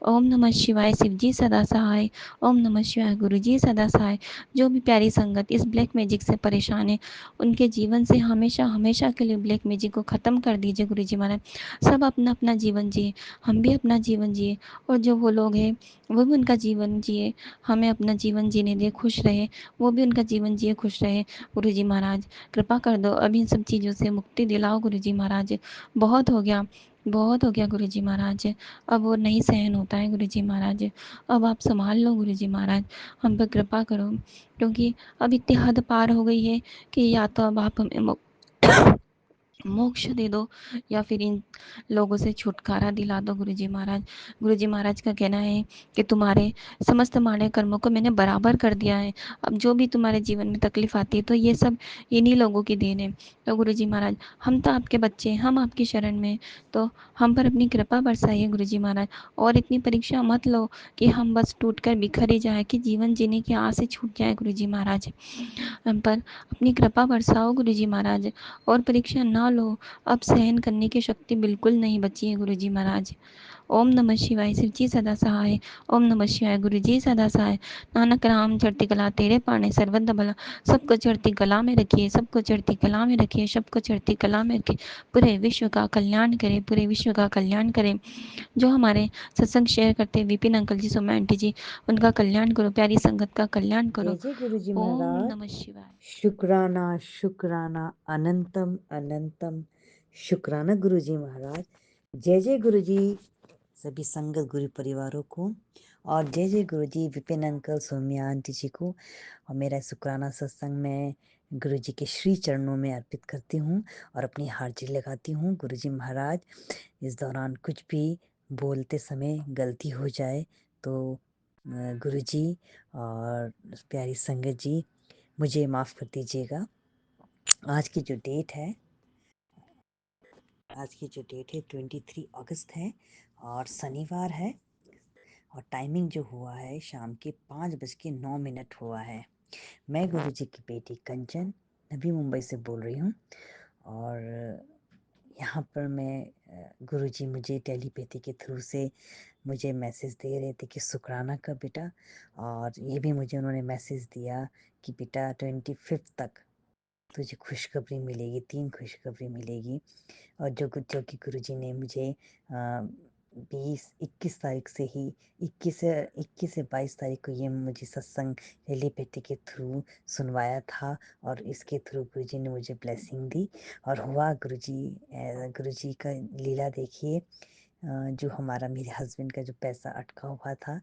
ओम नमः शिवाय। शिव जी सदा सहाय। ओम नमः शिवाय। गुरु जी सदा सहाय। जो भी प्यारी संगत इस ब्लैक मैजिक से परेशान है उनके जीवन से हमेशा हमेशा के लिए ब्लैक मैजिक को ख़त्म कर दीजिए गुरु जी महाराज। सब अपना अपना जीवन जिए, हम भी अपना जीवन जिए और जो वो लोग हैं वो भी उनका जीवन जिए, हमें अपना जीवन जीने दे, खुश रहे, वो भी उनका जीवन जिए, खुश रहे। गुरु जी महाराज कृपा कर दो, अब इन सब चीज़ों से मुक्ति दिलाओ गुरु जी महाराज। बहुत हो गया, बहुत हो गया गुरु जी महाराज, अब वो नहीं सहन होता है गुरु जी महाराज। अब आप संभाल लो गुरु जी महाराज, हम पर कृपा करो, क्योंकि अब इतनी हद पार हो गई है कि या तो अब आप हमें मोक्ष दे दो या फिर इन लोगों से छुटकारा दिला दो गुरुजी महाराज। गुरुजी महाराज का कहना है कि तुम्हारे समस्त माड़े कर्मों को मैंने बराबर कर दिया है। अब जो भी तुम्हारे जीवन में तकलीफ आती है तो ये सब इन्हीं लोगों की देन है। तो गुरुजी महाराज हम तो आपके बच्चे हैं, हम आपकी शरण में, तो हम पर अपनी कृपा बरसाइए गुरुजी महाराज। और इतनी परीक्षा मत लो कि हम बस टूट कर बिखर ही जाए, कि जीवन जीने की आस से छूट जाए गुरुजी महाराज। हम पर अपनी कृपा बरसाओ गुरुजी महाराज, और परीक्षा ना लो। अब सहन करने की शक्ति बिल्कुल नहीं बची है गुरुजी महाराज। ओम नमः शिवाय। शिव जी सदा सहाय। ओम नमः शिवाय। गुरु जी सदा सहाय। नानक राम चढ़ती कला तेरे पाने सर्वदा भला। सबको चढ़ती कला में रखिए, सबको चढ़ती कला में रखिए, सबको चढ़ती कला में रखिए। पूरे विश्व का कल्याण करे, पूरे विश्व का कल्याण करे। जो हमारे सत्संग शेयर करते हैं विपिन अंकल जी, सोम्या आंटी जी, उनका कल्याण करो, प्यारी संगत का कल्याण करो। जय जय गुरु जी ओम महाराज। नमः शिवाय। शुक्राना शुक्राना अनंतम अनंतम शुक्राना गुरु जी महाराज। जय जय गुरु जी सभी संगत गुरु परिवारों को, और जय जय गुरु जी विपिन अंकल, सौम्या आंटी जी को। और मेरा शुक्राना सत्संग में गुरु जी के श्री चरणों में अर्पित करती हूँ और अपनी हाजिरी लगाती हूँ। गुरु जी महाराज, इस दौरान कुछ भी बोलते समय गलती हो जाए तो गुरु जी और प्यारी संगत जी मुझे माफ़ कर दीजिएगा। आज की जो डेट है, आज की जो डेट है 23 अगस्त है और शनिवार है, और टाइमिंग जो हुआ है शाम के 5:09 हुआ है। मैं गुरु जी की बेटी कंचन नवी मुंबई से बोल रही हूँ, और यहाँ पर मैं गुरु जी मुझे टेलीपैथी के थ्रू से मुझे मैसेज दे रहे थे कि शुक्राना का बेटा, और ये भी मुझे उन्होंने मैसेज दिया कि बेटा 25 तक तुझे खुशखबरी मिलेगी, 3 खुशखबरी मिलेगी। और जो कि गुरुजी ने मुझे 20-21 तारीख से ही 21 से 22 तारीख को ये मुझे सत्संग टेलीपैथी के थ्रू सुनवाया था, और इसके थ्रू गुरुजी ने मुझे ब्लेसिंग दी। और हुआ गुरुजी का लीला देखिए। जो हमारा मेरे हस्बैंड का जो पैसा अटका हुआ था,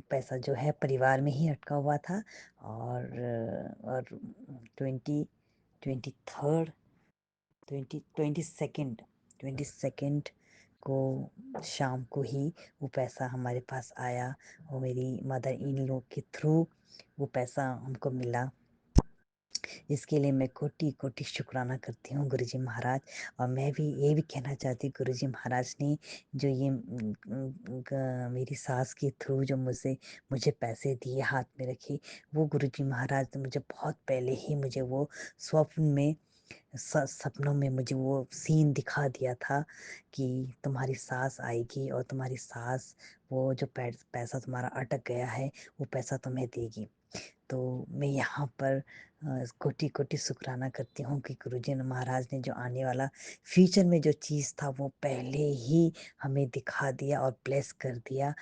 पैसा जो है परिवार में ही अटका हुआ था, और 23rd 22nd को शाम को ही वो पैसा हमारे पास आया, और मेरी मदर इन लोग के थ्रू वो पैसा हमको मिला। इसके लिए मैं कोटि कोटि शुक्राना करती हूँ गुरुजी महाराज। और मैं भी ये भी कहना चाहती हूँ, गुरुजी महाराज ने जो ये मेरी सास के थ्रू जो मुझे पैसे दिए, हाथ में रखे, वो गुरुजी महाराज ने मुझे बहुत पहले ही मुझे वो स्वप्न में सपनों में मुझे वो सीन दिखा दिया था कि तुम्हारी सास आएगी और तुम्हारी सास वो जो पैसा तुम्हारा अटक गया है वो पैसा तुम्हें देगी। तो मैं यहाँ पर कोटि कोटि शुक्राना करती हूँ कि गुरुजी महाराज ने जो आने वाला फ्यूचर में जो चीज़ था वो पहले ही हमें दिखा दिया और ब्लेस कर दिया।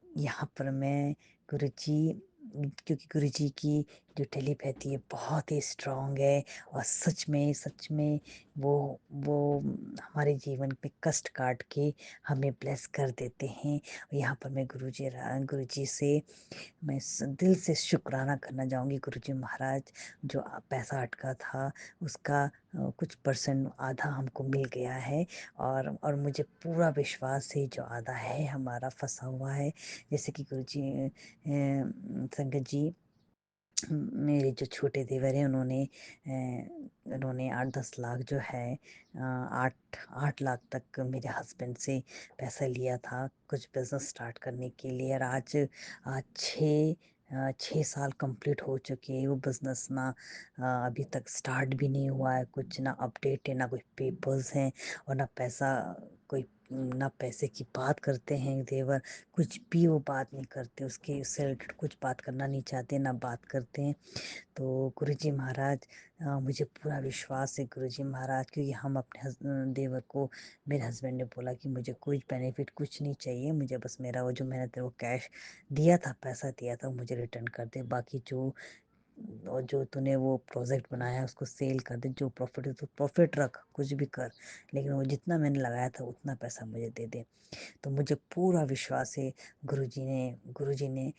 यहाँ पर मैं गुरुजी, क्योंकि गुरुजी की जो टेलीपैथी है बहुत ही स्ट्रांग है, और सच में वो हमारे जीवन पे कष्ट काट के हमें ब्लेस कर देते हैं। यहाँ पर मैं गुरुजी से मैं दिल से शुक्राना करना चाहूँगी। गुरुजी महाराज, जो पैसा अटका था उसका कुछ परसेंट आधा हमको मिल गया है, और मुझे पूरा विश्वास है जो आधा है हमारा फंसा हुआ है। जैसे कि गुरुजी संगत जी, मेरे जो छोटे देवर हैं उन्होंने 8-10 लाख जो है, 8 लाख तक मेरे हस्बैंड से पैसा लिया था कुछ बिजनेस स्टार्ट करने के लिए। और आज 6 साल कंप्लीट हो चुके हैं। वो बिजनेस ना अभी तक स्टार्ट भी नहीं हुआ है, कुछ ना अपडेट है, ना कोई पेपर्स हैं, और ना पैसे की बात करते हैं देवर। कुछ भी वो बात नहीं करते, उससे रिलेटेड कुछ बात करना नहीं चाहते, ना बात करते हैं। तो गुरुजी महाराज, मुझे पूरा विश्वास है गुरुजी महाराज, क्योंकि हम अपने देवर को, मेरे हस्बैंड ने बोला कि मुझे कुछ बेनिफिट कुछ नहीं चाहिए, मुझे बस मेरा वो जो मैंने तेरे को कैश दिया था, पैसा दिया था, वो मुझे रिटर्न कर दे। बाकी जो तूने वो प्रोजेक्ट बनाया उसको सेल कर दे, जो प्रॉफिट है तो प्रॉफिट रख, कुछ भी कर, लेकिन वो जितना मैंने लगाया था उतना पैसा मुझे दे दे। तो मुझे पूरा विश्वास है गुरुजी ने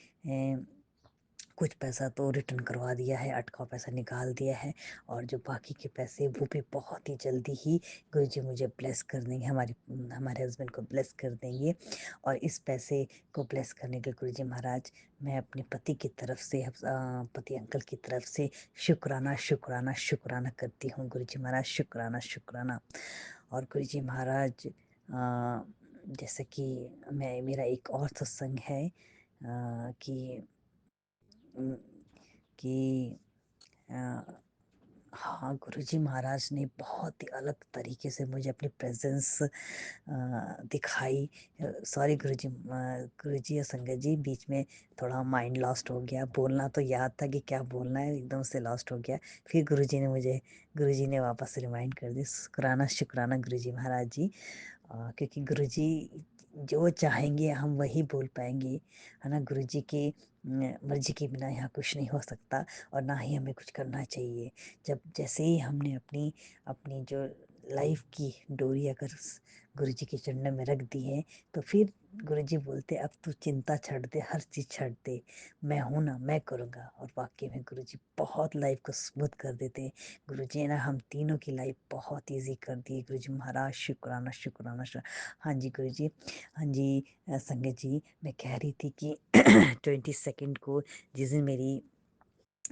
कुछ पैसा तो रिटर्न करवा दिया है, अटका पैसा निकाल दिया है, और जो बाकी के पैसे वो भी बहुत ही जल्दी ही गुरुजी मुझे ब्लेस कर देंगे, हमारे हस्बैंड को ब्लेस कर देंगे। और इस पैसे को ब्लेस करने के लिए गुरुजी महाराज, मैं अपने पति की तरफ से, पति अंकल की तरफ से शुक्राना शुक्राना शुक्राना करती हूँ। गुरुजी महाराज शुक्राना शुक्राना। और गुरुजी महाराज, जैसे कि मेरा एक और सत्संग है कि उम, कि हाँ, गुरुजी महाराज ने बहुत ही अलग तरीके से मुझे अपनी प्रेज़ेंस दिखाई। सॉरी गुरुजी और संगत जी, बीच में थोड़ा माइंड लॉस्ट हो गया, बोलना तो याद था कि क्या बोलना है, एकदम से लॉस्ट हो गया। फिर गुरुजी ने वापस रिमाइंड कर दी। शुक्राना शुक्राना गुरुजी महाराज जी, क्योंकि गुरुजी जो चाहेंगे हम वही बोल पाएंगे, है ना। गुरुजी की मर्जी के बिना यहाँ कुछ नहीं हो सकता, और ना ही हमें कुछ करना चाहिए। जब जैसे ही हमने अपनी अपनी जो लाइफ की डोरी अगर गुरुजी के चरणों में रख दी है, तो फिर गुरुजी बोलते अब तू चिंता छोड़ दे, हर चीज़ छोड़ दे, मैं हूँ ना, मैं करूँगा। और वाकई में गुरुजी बहुत लाइफ को स्मूथ कर देते हैं। गुरुजी ने हम तीनों की लाइफ बहुत ईजी कर दी है। गुरुजी महाराज शुक्राना शुक्राना हाँ जी गुरुजी, हाँ जी। संगत जी, मैं कह रही थी कि 22 को जिस दिन मेरी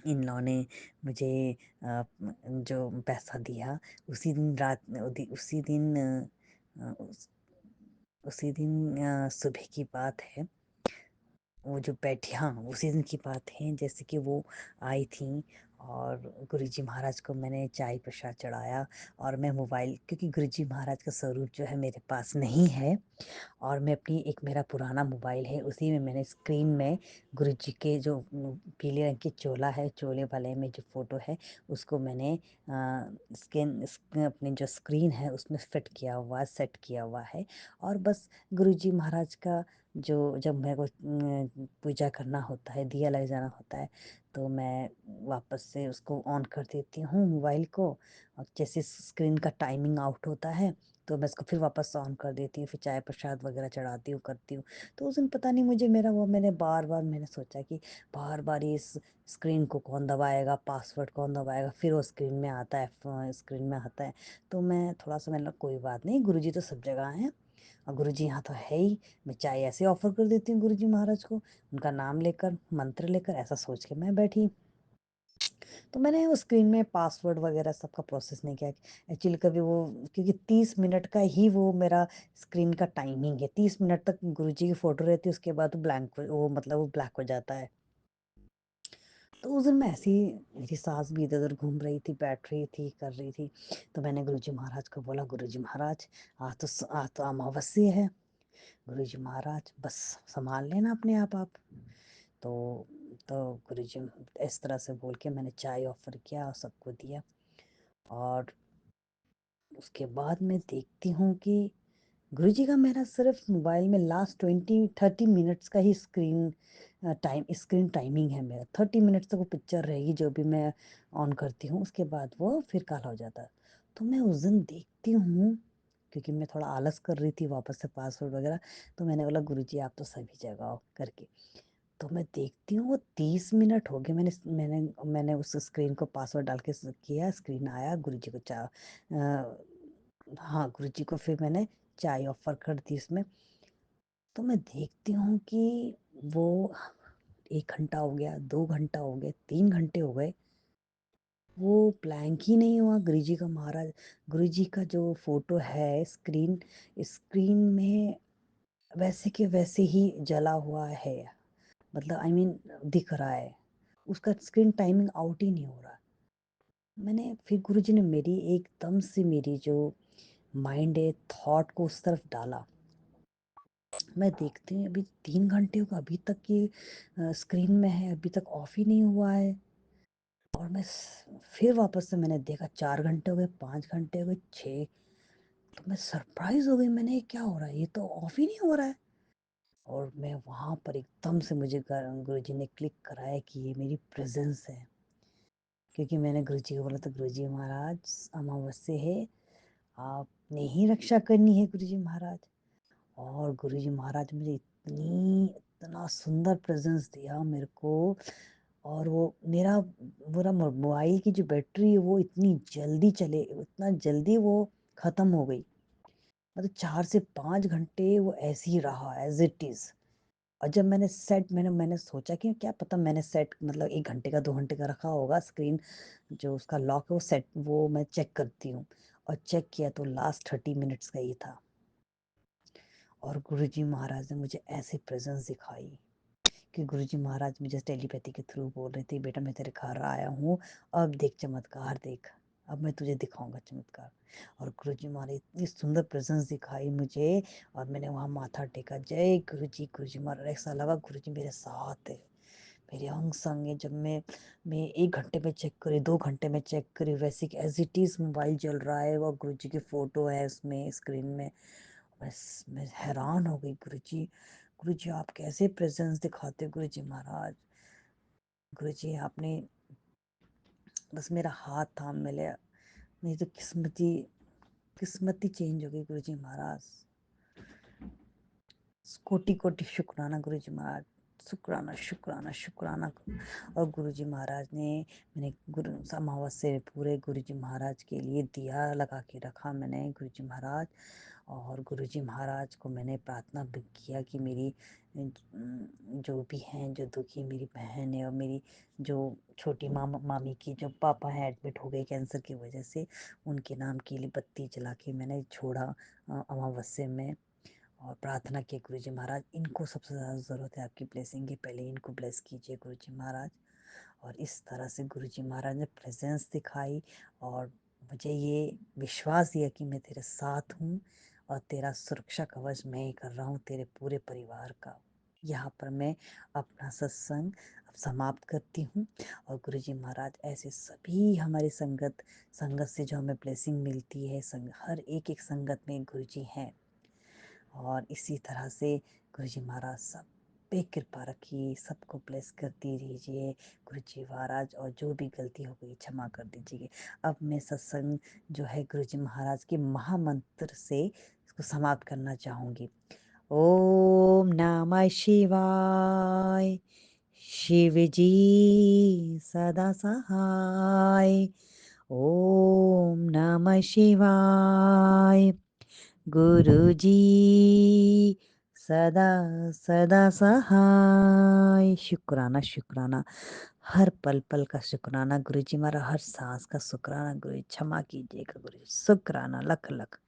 इन लॉ ने मुझे जो पैसा दिया, उसी दिन उसी दिन सुबह की बात है। वो जो बैठी, हाँ, उसी दिन की बात है, जैसे कि वो आई थी और गुरुजी महाराज को मैंने चाय प्रसाद चढ़ाया। और मैं मोबाइल, क्योंकि गुरुजी महाराज का स्वरूप जो है मेरे पास नहीं है, और मैं अपनी एक मेरा पुराना मोबाइल है, उसी में मैंने स्क्रीन में गुरुजी के जो पीले रंग की चोला है, चोले वाले में जो फ़ोटो है, उसको मैंने अपनी जो स्क्रीन है उसमें फिट किया हुआ, सेट किया हुआ है। और बस गुरुजी महाराज का जो, जब मेरे को पूजा करना होता है, दिया लग जाना होता है, तो मैं वापस से उसको ऑन कर देती हूँ मोबाइल को, और जैसे स्क्रीन का टाइमिंग आउट होता है तो मैं इसको फिर वापस ऑन कर देती हूँ, फिर चाय प्रसाद वगैरह चढ़ाती हूँ, करती हूँ। तो उस दिन पता नहीं मुझे मेरा वो, मैंने सोचा कि बार बार इस स्क्रीन को कौन दबाएगा, पासवर्ड कौन दबाएगा, फिर वो स्क्रीन में आता है, तो मैं थोड़ा सा, मैंने कहा कोई बात नहीं, गुरुजी तो सब जगह हैं, और गुरुजी यहाँ तो है ही, मैं चाय ऐसे ऑफर कर देती हूँ गुरुजी महाराज को, उनका नाम लेकर, मंत्र लेकर, ऐसा सोच के मैं बैठी। तो मैंने उस स्क्रीन में पासवर्ड वगैरह सबका प्रोसेस नहीं किया एक्चुअली कभी वो, क्योंकि 30 मिनट का ही वो मेरा स्क्रीन का टाइमिंग है, 30 मिनट तक गुरुजी की फ़ोटो रहती है, उसके बाद वो मतलब वो ब्लैक हो जाता है। तो उस दिन मैं ऐसी, मेरी सास भी इधर उधर घूम रही थी, बैठ रही थी, कर रही थी, तो मैंने गुरुजी महाराज को बोला, गुरुजी महाराज आज तो अमावस्या है, गुरुजी महाराज बस संभाल लेना अपने आप। तो तो गुरुजी इस तरह से बोल के मैंने चाय ऑफ़र किया और सबको दिया। और उसके बाद मैं देखती हूँ कि गुरुजी का मेरा सिर्फ मोबाइल में लास्ट 20-30 मिनट्स का ही स्क्रीन टाइमिंग है मेरा। 30 मिनट्स तक वो पिक्चर रहेगी जो भी मैं ऑन करती हूँ, उसके बाद वो फिर काला हो जाता है। तो मैं उस दिन देखती हूँ, क्योंकि मैं थोड़ा आलस कर रही थी वापस से पासवर्ड वगैरह, तो मैंने बोला गुरुजी आप तो सभी जगह हो करके। तो मैं देखती हूँ वो 30 मिनट हो गए, मैंने उस स्क्रीन को पासवर्ड डाल के किया, स्क्रीन आया, गुरुजी को हाँ गुरुजी को फिर मैंने चाय ऑफ़र कर दी इसमें। तो मैं देखती हूँ कि वो 1 घंटा हो गया, 2 घंटा हो गए, 3 घंटे हो गए, वो ब्लैंक ही नहीं हुआ गुरुजी का जो फ़ोटो है, स्क्रीन में वैसे के वैसे ही जला हुआ है, मतलब आई मीन दिख रहा है, उसका स्क्रीन टाइमिंग आउट ही नहीं हो रहा। मैंने फिर गुरुजी ने एकदम से मेरी जो माइंड है, थॉट को उस तरफ डाला। मैं देखती हूँ अभी 3 घंटे हो गए, अभी तक ये स्क्रीन में है, अभी तक ऑफ ही नहीं हुआ है। और फिर वापस से मैंने देखा, 4 घंटे हो गए, 5 घंटे हो गए, 6। तो मैं सरप्राइज हो गई, मैंने ये क्या हो रहा है, ये तो ऑफ ही नहीं हो रहा है। और मैं वहाँ पर एकदम से मुझे गुरुजी ने क्लिक कराया कि ये मेरी प्रेजेंस है। क्योंकि मैंने गुरुजी को बोला था, गुरुजी महाराज अमावस्या है, आपने ही रक्षा करनी है गुरुजी महाराज। और गुरुजी महाराज मुझे इतना सुंदर प्रेजेंस दिया मेरे को, और वो मेरा पूरा मोबाइल की जो बैटरी है वो इतनी इतना जल्दी वो ख़त्म हो गई। मतलब 4 से 5 घंटे वो ऐसे ही रहा एज़ इट इज़। और जब मैंने सोचा कि क्या पता मैंने सेट मतलब 1 घंटे का 2 घंटे का रखा होगा, स्क्रीन जो उसका लॉक है वो मैं चेक करती हूँ, और चेक किया तो लास्ट 30 मिनट्स का ही था। और गुरुजी महाराज ने मुझे ऐसी प्रेज़ेंस दिखाई कि गुरुजी महाराज मुझे टेलीपैथी के थ्रू बोल रहे थे, बेटा मैं तेरे घर आया हूँ, अब देख चमत्कार देख, अब मैं तुझे दिखाऊंगा चमत्कार। और गुरुजी महाराज इतनी सुंदर प्रेजेंस दिखाई मुझे, और मैंने वहाँ माथा टेका, जय गुरुजी महाराज। ऐसा लगा गुरुजी मेरे साथ है, मेरे अंग संग है। जब मैं 1 घंटे में चेक करी, 2 घंटे में चेक करी, वैसे कि एज इट इज़ मोबाइल चल रहा है, वो गुरुजी की फ़ोटो है उसमें स्क्रीन में। बस मैं हैरान हो गई, गुरुजी आप कैसे प्रेजेंस दिखाते हो गुरुजी महाराज। गुरुजी आपने बस मेरा हाथ थाम मिले, नहीं तो किस्मत ही चेंज हो गई गुरुजी महाराज। कोटि कोटि शुक्राना गुरुजी महाराज, शुक्राना शुक्राना शुक्राना। और गुरुजी महाराज ने मैंने गुरु अमावस्या पूरे गुरुजी महाराज के लिए दिया लगा के रखा मैंने गुरुजी महाराज। और गुरुजी महाराज को मैंने प्रार्थना भी किया कि मेरी जो भी हैं, जो दुखी मेरी बहन है और मेरी जो छोटी मामी की जो पापा हैं एडमिट हो गए कैंसर की वजह से, उनके नाम के लिए बत्ती जला के मैंने छोड़ा अमावस्या में। और प्रार्थना की गुरुजी महाराज, इनको सबसे ज़्यादा ज़रूरत है आपकी ब्लेसिंग की, पहले इनको ब्लेस कीजिए गुरुजी महाराज। और इस तरह से गुरुजी महाराज ने प्रेजेंस दिखाई, और मुझे ये विश्वास दिया कि मैं तेरे साथ हूँ, और तेरा सुरक्षा कवच मैं ही कर रहा हूँ तेरे पूरे परिवार का। यहाँ पर मैं अपना सत्संग अब समाप्त करती हूँ। और गुरुजी महाराज ऐसे सभी हमारी संगत से जो हमें ब्लेसिंग मिलती है, हर एक संगत में गुरुजी हैं, और इसी तरह से गुरुजी महाराज सब पे कृपा रखिए, सबको ब्लेस करती रहिए गुरुजी महाराज, और जो भी गलती हो गई क्षमा कर दीजिए। अब मैं सत्संग जो है गुरुजी महाराज के महामंत्र से इसको समाप्त करना चाहूँगी। ओम नमः शिवाय, शिव जी सदा सहाय। ओम नमः शिवाय, गुरु जी सदा सदा सहाय। शुक्राना शुक्राना, हर पल पल का शुक्राना गुरु जी, हमारा हर सांस का शुक्राना गुरु जी, क्षमा कीजिएगा गुरु जी, शुक्राना लख लख।